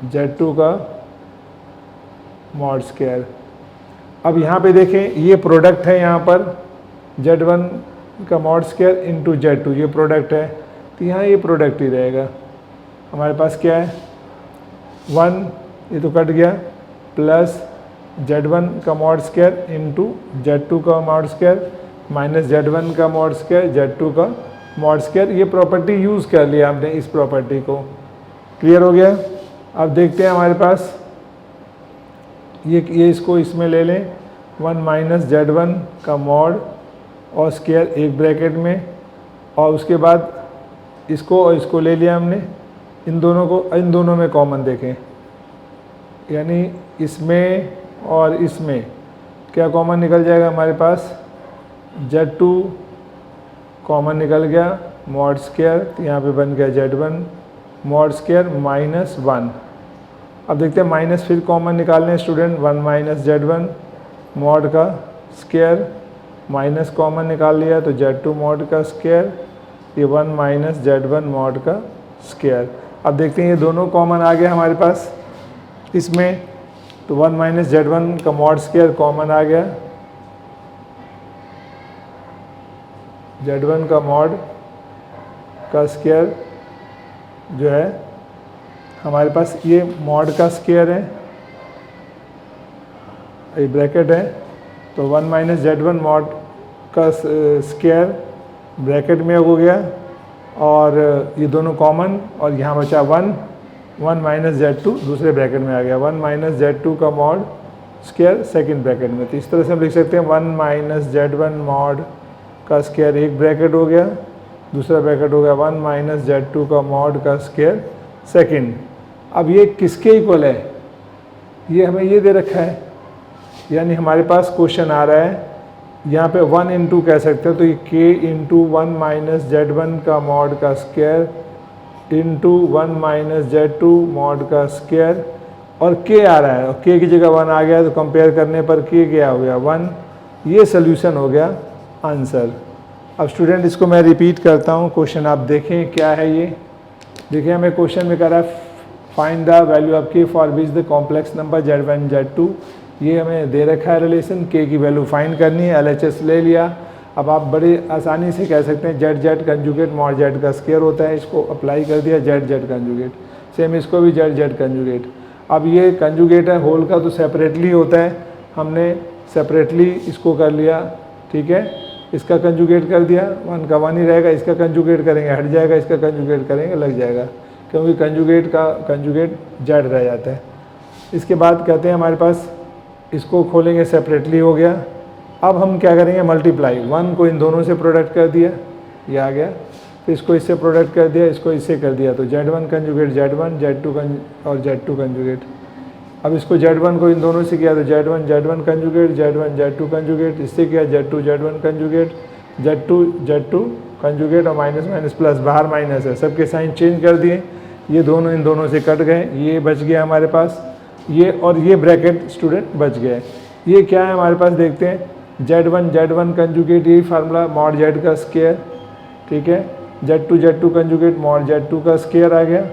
Z2 का मॉड स्क्वायर। अब यहाँ पे देखें ये प्रोडक्ट है, यहाँ पर Z1 का मॉड स्क्वायर इंटू Z2 ये प्रोडक्ट है, तो यहाँ ये प्रोडक्ट ही रहेगा। हमारे पास क्या है 1 ये तो कट गया, प्लस Z1 का मॉड स्क्वायर इंटू Z2 का मॉड स्क्वायर माइनस Z1 का मॉड स्क्वायर Z2 का मॉड स्क्वायर। ये प्रॉपर्टी यूज़ कर लिया हमने, इस प्रॉपर्टी को, क्लियर हो गया। अब देखते हैं हमारे पास ये इसको इसमें ले लें 1 माइनस Z1 का मॉड और स्क्वायर एक ब्रैकेट में, और उसके बाद इसको और इसको ले लिया हमने, इन दोनों में कॉमन देखें, यानी इसमें और इसमें क्या कॉमन निकल जाएगा हमारे पास Z2 कॉमन निकल गया मॉड स्क्वायर, तो यहाँ पे बन गया Z1 मॉड स्क्वायर माइनस 1। अब देखते हैं माइनस फिर कॉमन निकालने हैं स्टूडेंट, 1 माइनस Z1 मॉड का स्क्वायर, माइनस कॉमन निकाल लिया तो Z2 मॉड का स्क्वायर, ये 1 माइनस Z1 मॉड का स्क्वायर। अब देखते हैं ये दोनों कॉमन आ गया हमारे पास इसमें, तो 1 माइनस Z1 का मॉड स्क्वायर कॉमन आ गया, Z1 का मॉड का स्क्वायर जो है हमारे पास ये मॉड का स्क्वायर है, ये ब्रैकेट है, तो 1 माइनस Z1 मॉड का स्क्वायर ब्रैकेट में हो गया, और ये दोनों कॉमन, और यहाँ बचा 1 माइनस Z2 दूसरे ब्रैकेट में आ गया, 1 माइनस Z2 का मॉड स्क्वायर सेकंड ब्रैकेट में। तो इस तरह से हम लिख सकते हैं 1 माइनस Z1 मॉड का स्क्वायर एक ब्रैकेट हो गया, दूसरा ब्रैकेट हो गया 1 माइनस Z2 का मॉड का स्क्वायर सेकंड। अब ये किसके इक्वल है, ये हमें ये दे रखा है, यानी हमारे पास क्वेश्चन आ रहा है यहाँ पे 1 इंटू कह सकते हो, तो ये k इंटू 1 माइनस Z1 का मॉड का square into 1 minus Z2 mod का स्क्वायर, और k आ रहा है और k की जगह 1 आ गया, तो कंपेयर करने पर k क्या हो गया 1। ये सोल्यूशन हो गया आंसर। अब स्टूडेंट इसको मैं रिपीट करता हूँ, क्वेश्चन आप देखें क्या है ये। देखिए हमें क्वेश्चन में कह रहा है find the value of k for which the complex number Z1 Z2। ये हमें दे रखा है रिलेशन, k की वैल्यू फाइंड करनी है, LHS ले लिया। अब आप बड़े आसानी से कह सकते हैं Z Z conjugate mod Z का स्क्वायर होता है, इसको अप्लाई कर दिया जेड जेड कंजुगेट, सेम इसको भी जेड जेड कंजुगेट। अब ये कंजुगेट है होल का, तो सेपरेटली होता है, हमने सेपरेटली इसको कर लिया, ठीक है। इसका कंजुगेट कर दिया, 1 का 1 ही रहेगा, इसका कंजुगेट करेंगे हट जाएगा, इसका कंजुगेट करेंगे लग जाएगा, क्योंकि कंजुगेट का कंजुगेट जेड रह जाता है। इसके बाद कहते हैं हमारे पास इसको खोलेंगे सेपरेटली हो गया। अब हम क्या करेंगे मल्टीप्लाई, 1 को इन दोनों से प्रोडक्ट कर दिया, ये आ गया, फिर इसको इससे प्रोडक्ट कर दिया, इसको इससे कर दिया, तो Z1 कंजुगेट Z1 Z2 और Z2 कंजुगेट। अब इसको Z1 को इन दोनों से किया तो Z1 Z1 conjugate Z1 Z2 conjugate, इससे किया Z2 Z1 conjugate Z2 Z2 conjugate, और माइनस माइनस प्लस, बाहर माइनस है, सबके साइन चेंज कर दिए, ये दोनों इन दोनों से कट गए, ये बच गया हमारे पास, ये और ये ब्रैकेट स्टूडेंट बच गए। ये क्या है हमारे पास देखते हैं, Z1 कंजुगेट, यही फार्मूला मॉड Z का स्क्वायर, ठीक है, Z2 कंजुगेट मॉड Z2 का स्क्वायर आ गया,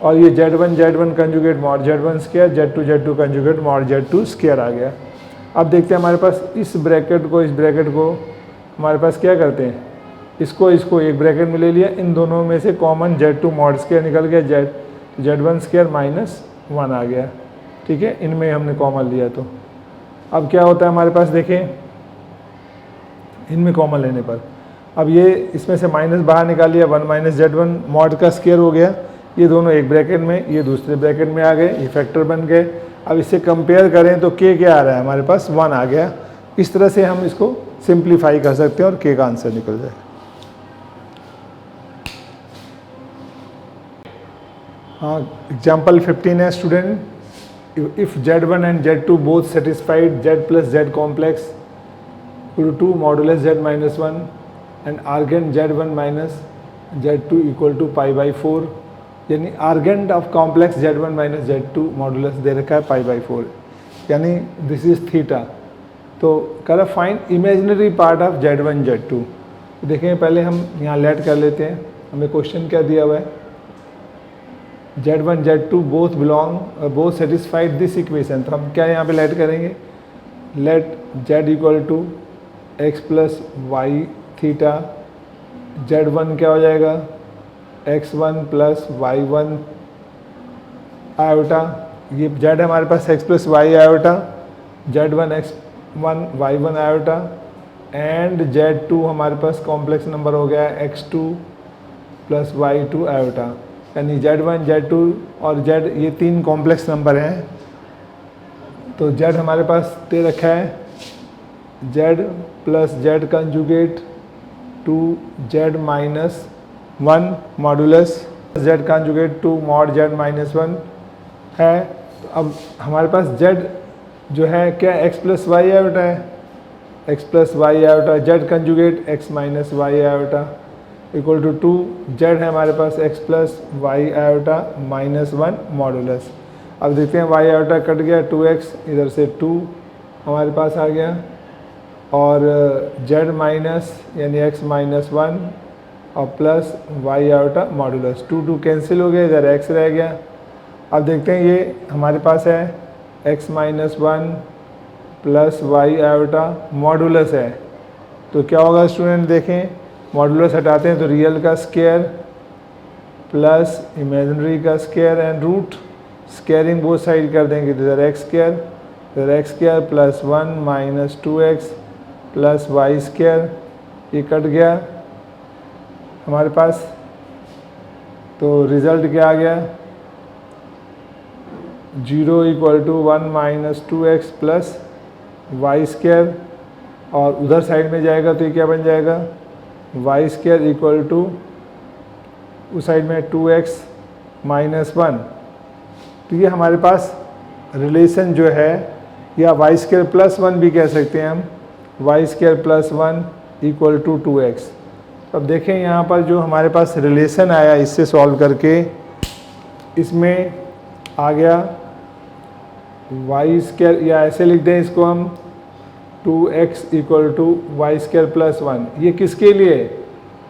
और ये Z1 conjugate mod Z1 square, Z2 conjugate mod Z2 square आ गया। अब देखते हैं हमारे पास इस ब्रैकेट को हमारे पास क्या करते हैं, इसको एक ब्रैकेट में ले लिया, इन दोनों में से कॉमन Z2 मॉड स्क्वायर निकल गया, Z1 स्क्वायर माइनस 1 आ गया, ठीक है, इनमें हमने कॉमन लिया। तो अब क्या होता है हमारे पास देखें, इनमें कॉमन लेने पर अब ये इसमें से माइनस बाहर निकाल लिया, 1 माइनस Z1 मॉड का स्क्वायर हो गया, ये दोनों एक ब्रैकेट में, ये दूसरे ब्रैकेट में आ गए, ये फैक्टर बन गए। अब इससे कंपेयर करें तो k क्या आ रहा है हमारे पास 1 आ गया। इस तरह से हम इसको सिंप्लीफाई कर सकते हैं और k का आंसर निकल जाए। हाँ, एग्जाम्पल 15 है student, if Z1 and Z2 both satisfied Z plus Z complex equal to modulus Z minus 1 and argand Z1 minus Z2 equal to pi by 4, यानी argand of complex Z1 minus Z2 modulus दे रखा है पाई by 4, यानी this is theta. तो कह find imaginary part of Z1 Z2। देखें पहले हम यहाँ लेट कर लेते हैं, हमें क्वेश्चन क्या दिया हुआ है, Z1 Z2 both satisfied this equation. तो हम क्या यहाँ पे लेट करेंगे, let Z equal to x plus y theta, Z1 क्या हो जाएगा x1 प्लस y1 आयोटा, ये Z हमारे पास x plus Y iota, Z1 x1 y1 iota, and Z2 हमारे पास कॉम्प्लेक्स नंबर हो गया x2 प्लस y2 आयोटा, यानी Z1 Z2 और Z ये 3 कॉम्प्लेक्स नंबर हैं। तो Z हमारे पास दे रखा है Z plus Z conjugate to Z minus 1 modulus Z conjugate to mod Z minus 1 है। तो अब हमारे पास Z जो है क्या x प्लस वाई आयोटा है, x plus Y iota, Z conjugate x minus y iota equal to 2, Z है हमारे पास x plus Y iota minus 1 modulus. अब देखते हैं वाई आयोटा कट गया, 2x इधर से 2 हमारे पास आ गया, और Z माइनस यानी x माइनस 1 और plus Y iota modulus, 2 cancel हो गया, इधर x रह गया। अब देखते हैं ये हमारे पास है x minus 1 plus Y iota modulus है, तो क्या होगा स्टूडेंट देखें, मॉडुलस हटाते हैं तो रियल का स्क्वायर प्लस इमेजिनरी का square and root, squaring both side कर देंगे, तो इधर x square plus 1 minus 2x plus y square, ये कट गया हमारे पास। तो रिज़ल्ट क्या आ गया, 0 equal to 1 minus 2x plus y square, और उधर साइड में जाएगा तो ये क्या बन जाएगा, वाई स्क्वायर इक्वल टू उस साइड में 2x माइनस 1। तो ये हमारे पास रिलेशन जो है, या वाई स्क्वायर प्लस 1 भी कह सकते हैं हम, y square plus 1 equal to 2x। अब देखें यहाँ पर जो हमारे पास रिलेशन आया इससे सॉल्व करके, इसमें आ गया वाई स्क्वायर, या ऐसे लिख दें इसको हम 2x equal to y square plus 1। ये किसके लिए,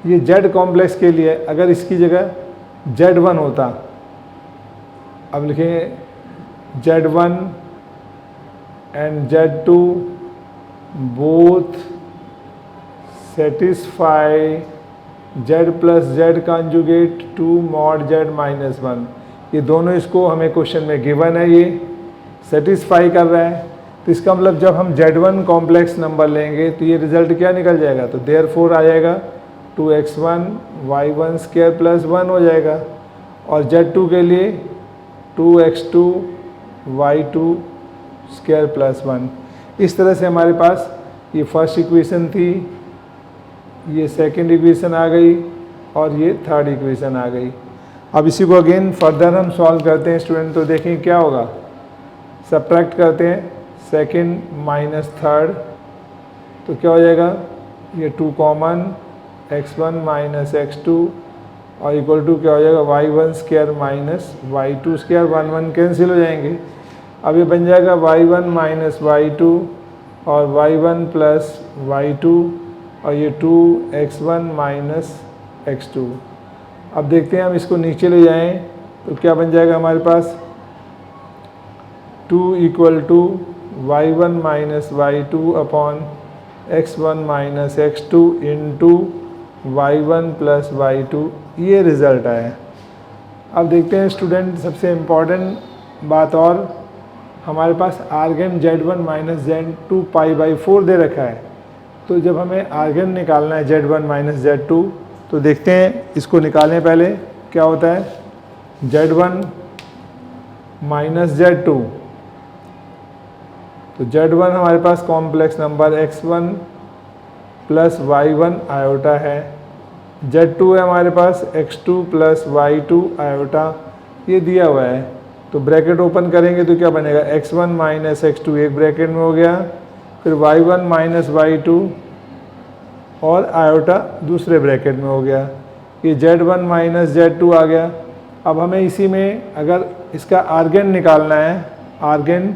ये z कॉम्प्लेक्स के लिए। अगर इसकी जगह z1 होता, अब लिखेंगे z1 and z2 both satisfy z plus z conjugate to mod z minus 1। ये दोनों इसको हमें क्वेश्चन में गिवन है, ये सेटिस्फाई कर रहा है। तो इसका मतलब जब हम z1 कॉम्प्लेक्स नंबर लेंगे तो ये रिजल्ट क्या निकल जाएगा, तो देयरफॉर आ जाएगा 2x1 y1 स्क्वायर प्लस 1 हो जाएगा, और z2 के लिए 2x2 y2 स्क्वायर प्लस 1। इस तरह से हमारे पास ये फर्स्ट इक्वेशन थी, ये सेकंड इक्वेशन आ गई, और ये थर्ड इक्वेशन आ गई। अब इसी को अगेन फर्दर हम सॉल्व करते हैं स्टूडेंट, तो देखें क्या होगा। सब्ट्रैक्ट करते हैं सेकंड माइनस थर्ड, तो क्या हो जाएगा, ये 2 कॉमन, x1 माइनस x2 और इक्वल टू क्या हो जाएगा, y1 square minus y2 square, 1 1 cancel हो जाएंगे। अब ये बन जाएगा y1 माइनस y2 और y1 प्लस y2, और ये 2x1 माइनस x2। अब देखते हैं हम इसको नीचे ले जाएं तो क्या बन जाएगा हमारे पास, 2 equal to y1 minus y2 upon x1 minus x2 into y1 plus y2, ये रिज़ल्ट आया। अब देखते हैं स्टूडेंट सबसे इम्पॉर्टेंट बात, और हमारे पास argand z1 minus z2 pi by 4 दे रखा है। तो जब हमें आर्गन निकालना है z1 माइनस z2, तो देखते हैं इसको निकालें पहले क्या होता है, z1 माइनस z2, तो z1 हमारे पास complex number x1 plus y1 iota है, z2 है हमारे पास x2 प्लस y2 आयोटा, ये दिया हुआ है। तो ब्रैकेट ओपन करेंगे तो क्या बनेगा, x1 माइनस x2 एक ब्रैकेट में हो गया, फिर y1 माइनस y2 और आयोटा दूसरे ब्रैकेट में हो गया, ये z1 माइनस z2 आ गया। अब हमें इसी में अगर इसका आर्गन निकालना है, आर्गन,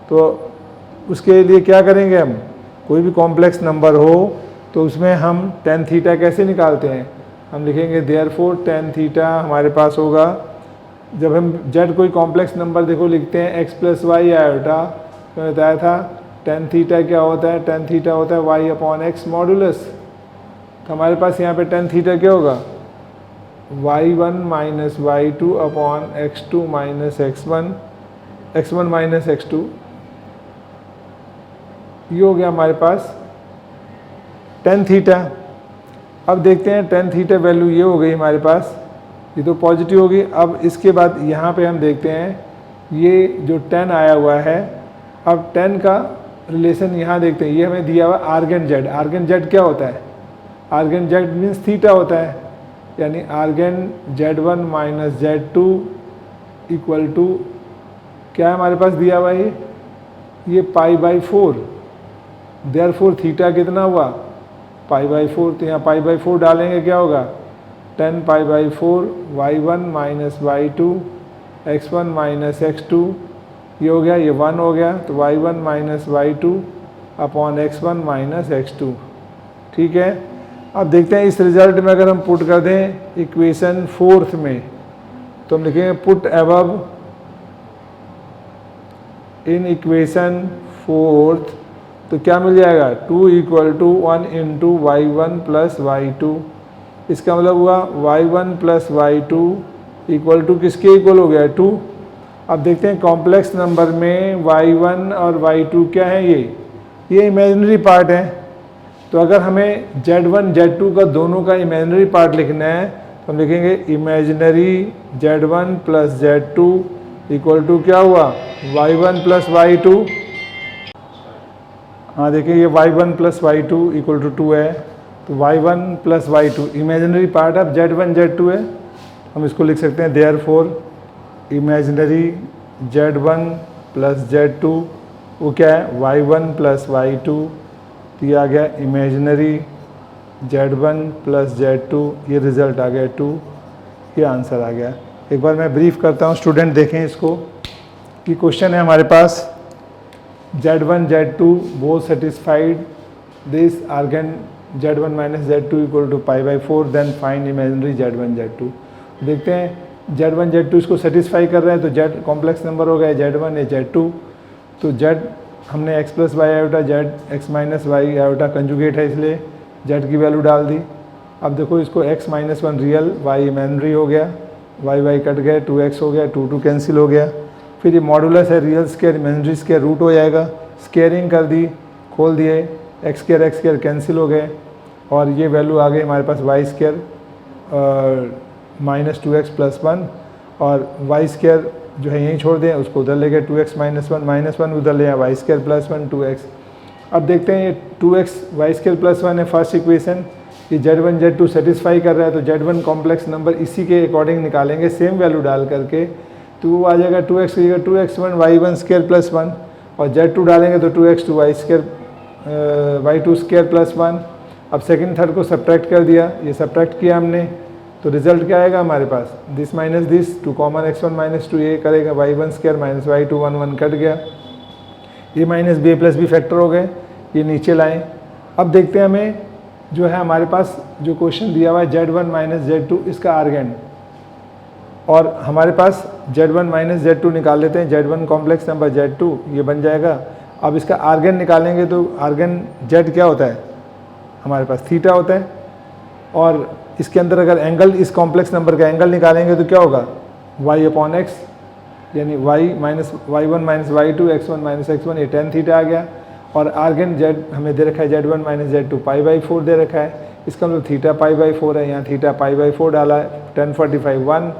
तो उसके लिए क्या करेंगे हम, कोई भी कॉम्प्लेक्स नंबर हो तो उसमें हम tan थीटा कैसे निकालते हैं, हम लिखेंगे देयरफॉर tan थीटा हमारे पास होगा, जब हम z कोई कॉम्प्लेक्स नंबर देखो लिखते हैं x प्लस वाई आयोटा, तो बताया था tan थीटा क्या होता है, tan थीटा होता है y अपॉन x मॉडुलस। तो हमारे पास यहाँ पे tan थीटा क्या होगा, y1 minus y2 upon x2 minus x1 minus x2, ये हो गया हमारे पास tan थीटा। अब देखते हैं tan थीटा वैल्यू ये हो गई हमारे पास, ये तो पॉजिटिव होगी। अब इसके बाद यहाँ पे हम देखते हैं ये जो tan आया हुआ है, अब tan का रिलेशन यहाँ देखते हैं, ये हमें दिया हुआ आर्गन z। आर्गन z क्या होता है, आर्गन z मीन्स थीटा होता है, यानी argon z1 minus z2 equal to क्या है हमारे पास दिया हुआ है, ये पाई बाई 4, देयरफॉर थीटा कितना हुआ, पाई बाई 4। तो यहाँ पाई बाई 4 डालेंगे क्या होगा, tan pi by 4 y1 minus y2 x1 minus x2, ये हो गया, ये 1 हो गया, तो y1 minus y2 upon x1 minus x2। ठीक है, अब देखते हैं इस रिजल्ट में अगर हम पुट कर दें इक्वेशन 4th में, तो हम लिखेंगे put above in equation 4th, तो क्या मिल जाएगा, 2 equal to 1 into y1 plus y2। इसका मतलब हुआ y1 plus y2 equal to किसके इक्वल हो गया, 2। अब देखते हैं कॉम्प्लेक्स नंबर में y1 और y2 क्या है, ये इमेजिनरी पार्ट है। तो अगर हमें z1 z2 का दोनों का इमेजिनरी पार्ट लिखना है, तो हम लिखेंगे imaginary z1 plus z2 equal to क्या हुआ, y1 प्लस y2। हाँ देखिए ये y1 plus y2 equal to 2 है, तो y1 plus y2 imaginary part of z1 z2 है, हम इसको लिख सकते हैं therefore imaginary z1 plus z2 वो क्या है y1 प्लस y2, तो ये आ गया इमेजिनरी z1 प्लस z2, ये रिज़ल्ट आ गया 2, ये आंसर आ गया। एक बार मैं ब्रीफ करता हूँ, स्टूडेंट देखें इसको कि क्वेश्चन है हमारे पास z1 z2 both satisfied this argand z1 minus z2 equal to π/4, then find imaginary z1 z2। देखते हैं z1 z2 इसको सेटिस्फाई कर रहे हैं, तो z कॉम्प्लेक्स नंबर हो गया z1 या z2, तो z हमने x plus Y iota z x minus y iota conjugate है इसलिए z की वैल्यू डाल दी। अब देखो इसको x minus 1 real y imaginary हो गया, y कट गया, 2x हो गया, 2 कैंसिल हो गया। फिर ये मॉडुलस है real square imaginary square root हो जाएगा, स्केयरिंग कर दी, खोल दिए, x स्केयर कैंसिल हो गए और ये वैल्यू आ गई हमारे पास y square minus 2x plus 1 और y स्केयर जो है यहीं छोड़ दें, उसको उधर ले गए 2x माइनस 1 उधर ले आए y स्केयर प्लस 1 2x। अब देखते हैं ये 2x y स्केयर प्लस 1 है फर्स्ट इक्वेशन, ये z1 z2 सेटिस्फाई कर रहा है, तो z1 कॉम्प्लेक्स नंबर इसी के अकॉर्डिंग निकालेंगे सेम वैल्यू डाल करके, तो वो आ जाएगा 2x की जगह 2x1 y1 स्केयर प्लस 1 और z2 डालेंगे तो 2x2 y square y2 square plus 1। अब सेकंड थर्ड को सब्ट्रैक्ट कर दिया, ये सब्ट्रैक्ट किया हमने, तो रिजल्ट क्या आएगा हमारे पास, this minus this 2 common x1 minus 2 ये करेगा y1 square minus y2 1 cut गया, ये minus B plus B factor हो गए, ये नीचे लाएं। अब देखते हैं हमें जो है हमारे पास जो क्वेश्चन दिया हुआ है z1 माइनस z2 इसका आर्गेन, और हमारे पास z1 माइनस z2 निकाल लेते हैं, z1 कॉम्प्लेक्स नंबर z2 ये बन जाएगा। अब इसका आर्गेन निकालेंगे तो आर्गेन z क्या होता है हमारे पास थीटा होता है, और इसके अंदर अगर एंगल इस कॉम्प्लेक्स नंबर का एंगल निकालेंगे तो क्या होगा y/x, यानी y minus y1 minus y2 x1 minus x1 ये tan थीटा आ गया, और आर्गेन z हमें दे रखा है z1 माइनस z2 π/4 दे रखा है, इसका मतलब थीटा π/4 है, यहाँ थीटा π/4 डाला है, 1045 1,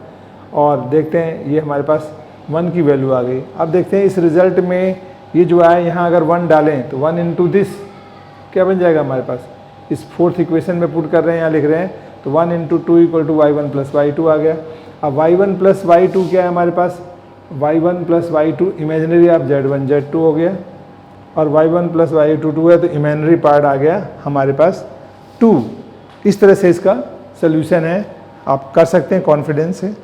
और देखते हैं ये हमारे पास 1 की वैल्यू आ गई। अब देखते हैं इस रिज़ल्ट में ये जो आए यहाँ अगर 1 डालें तो 1 इंटू दिस क्या बन जाएगा हमारे पास, इस फोर्थ इक्वेशन में पुट कर रहे हैं, यहाँ लिख रहे हैं, तो 1 into 2 equal to y1 plus y2 आ गया। अब y1 प्लस y2 क्या है हमारे पास, y1 plus y2 imaginary of z1 z2 हो गया, और y1 प्लस y2 2 है, तो इमेजिनरी पार्ट आ गया हमारे पास 2। इस तरह से इसका सोल्यूशन है, आप कर सकते हैं कॉन्फिडेंस से।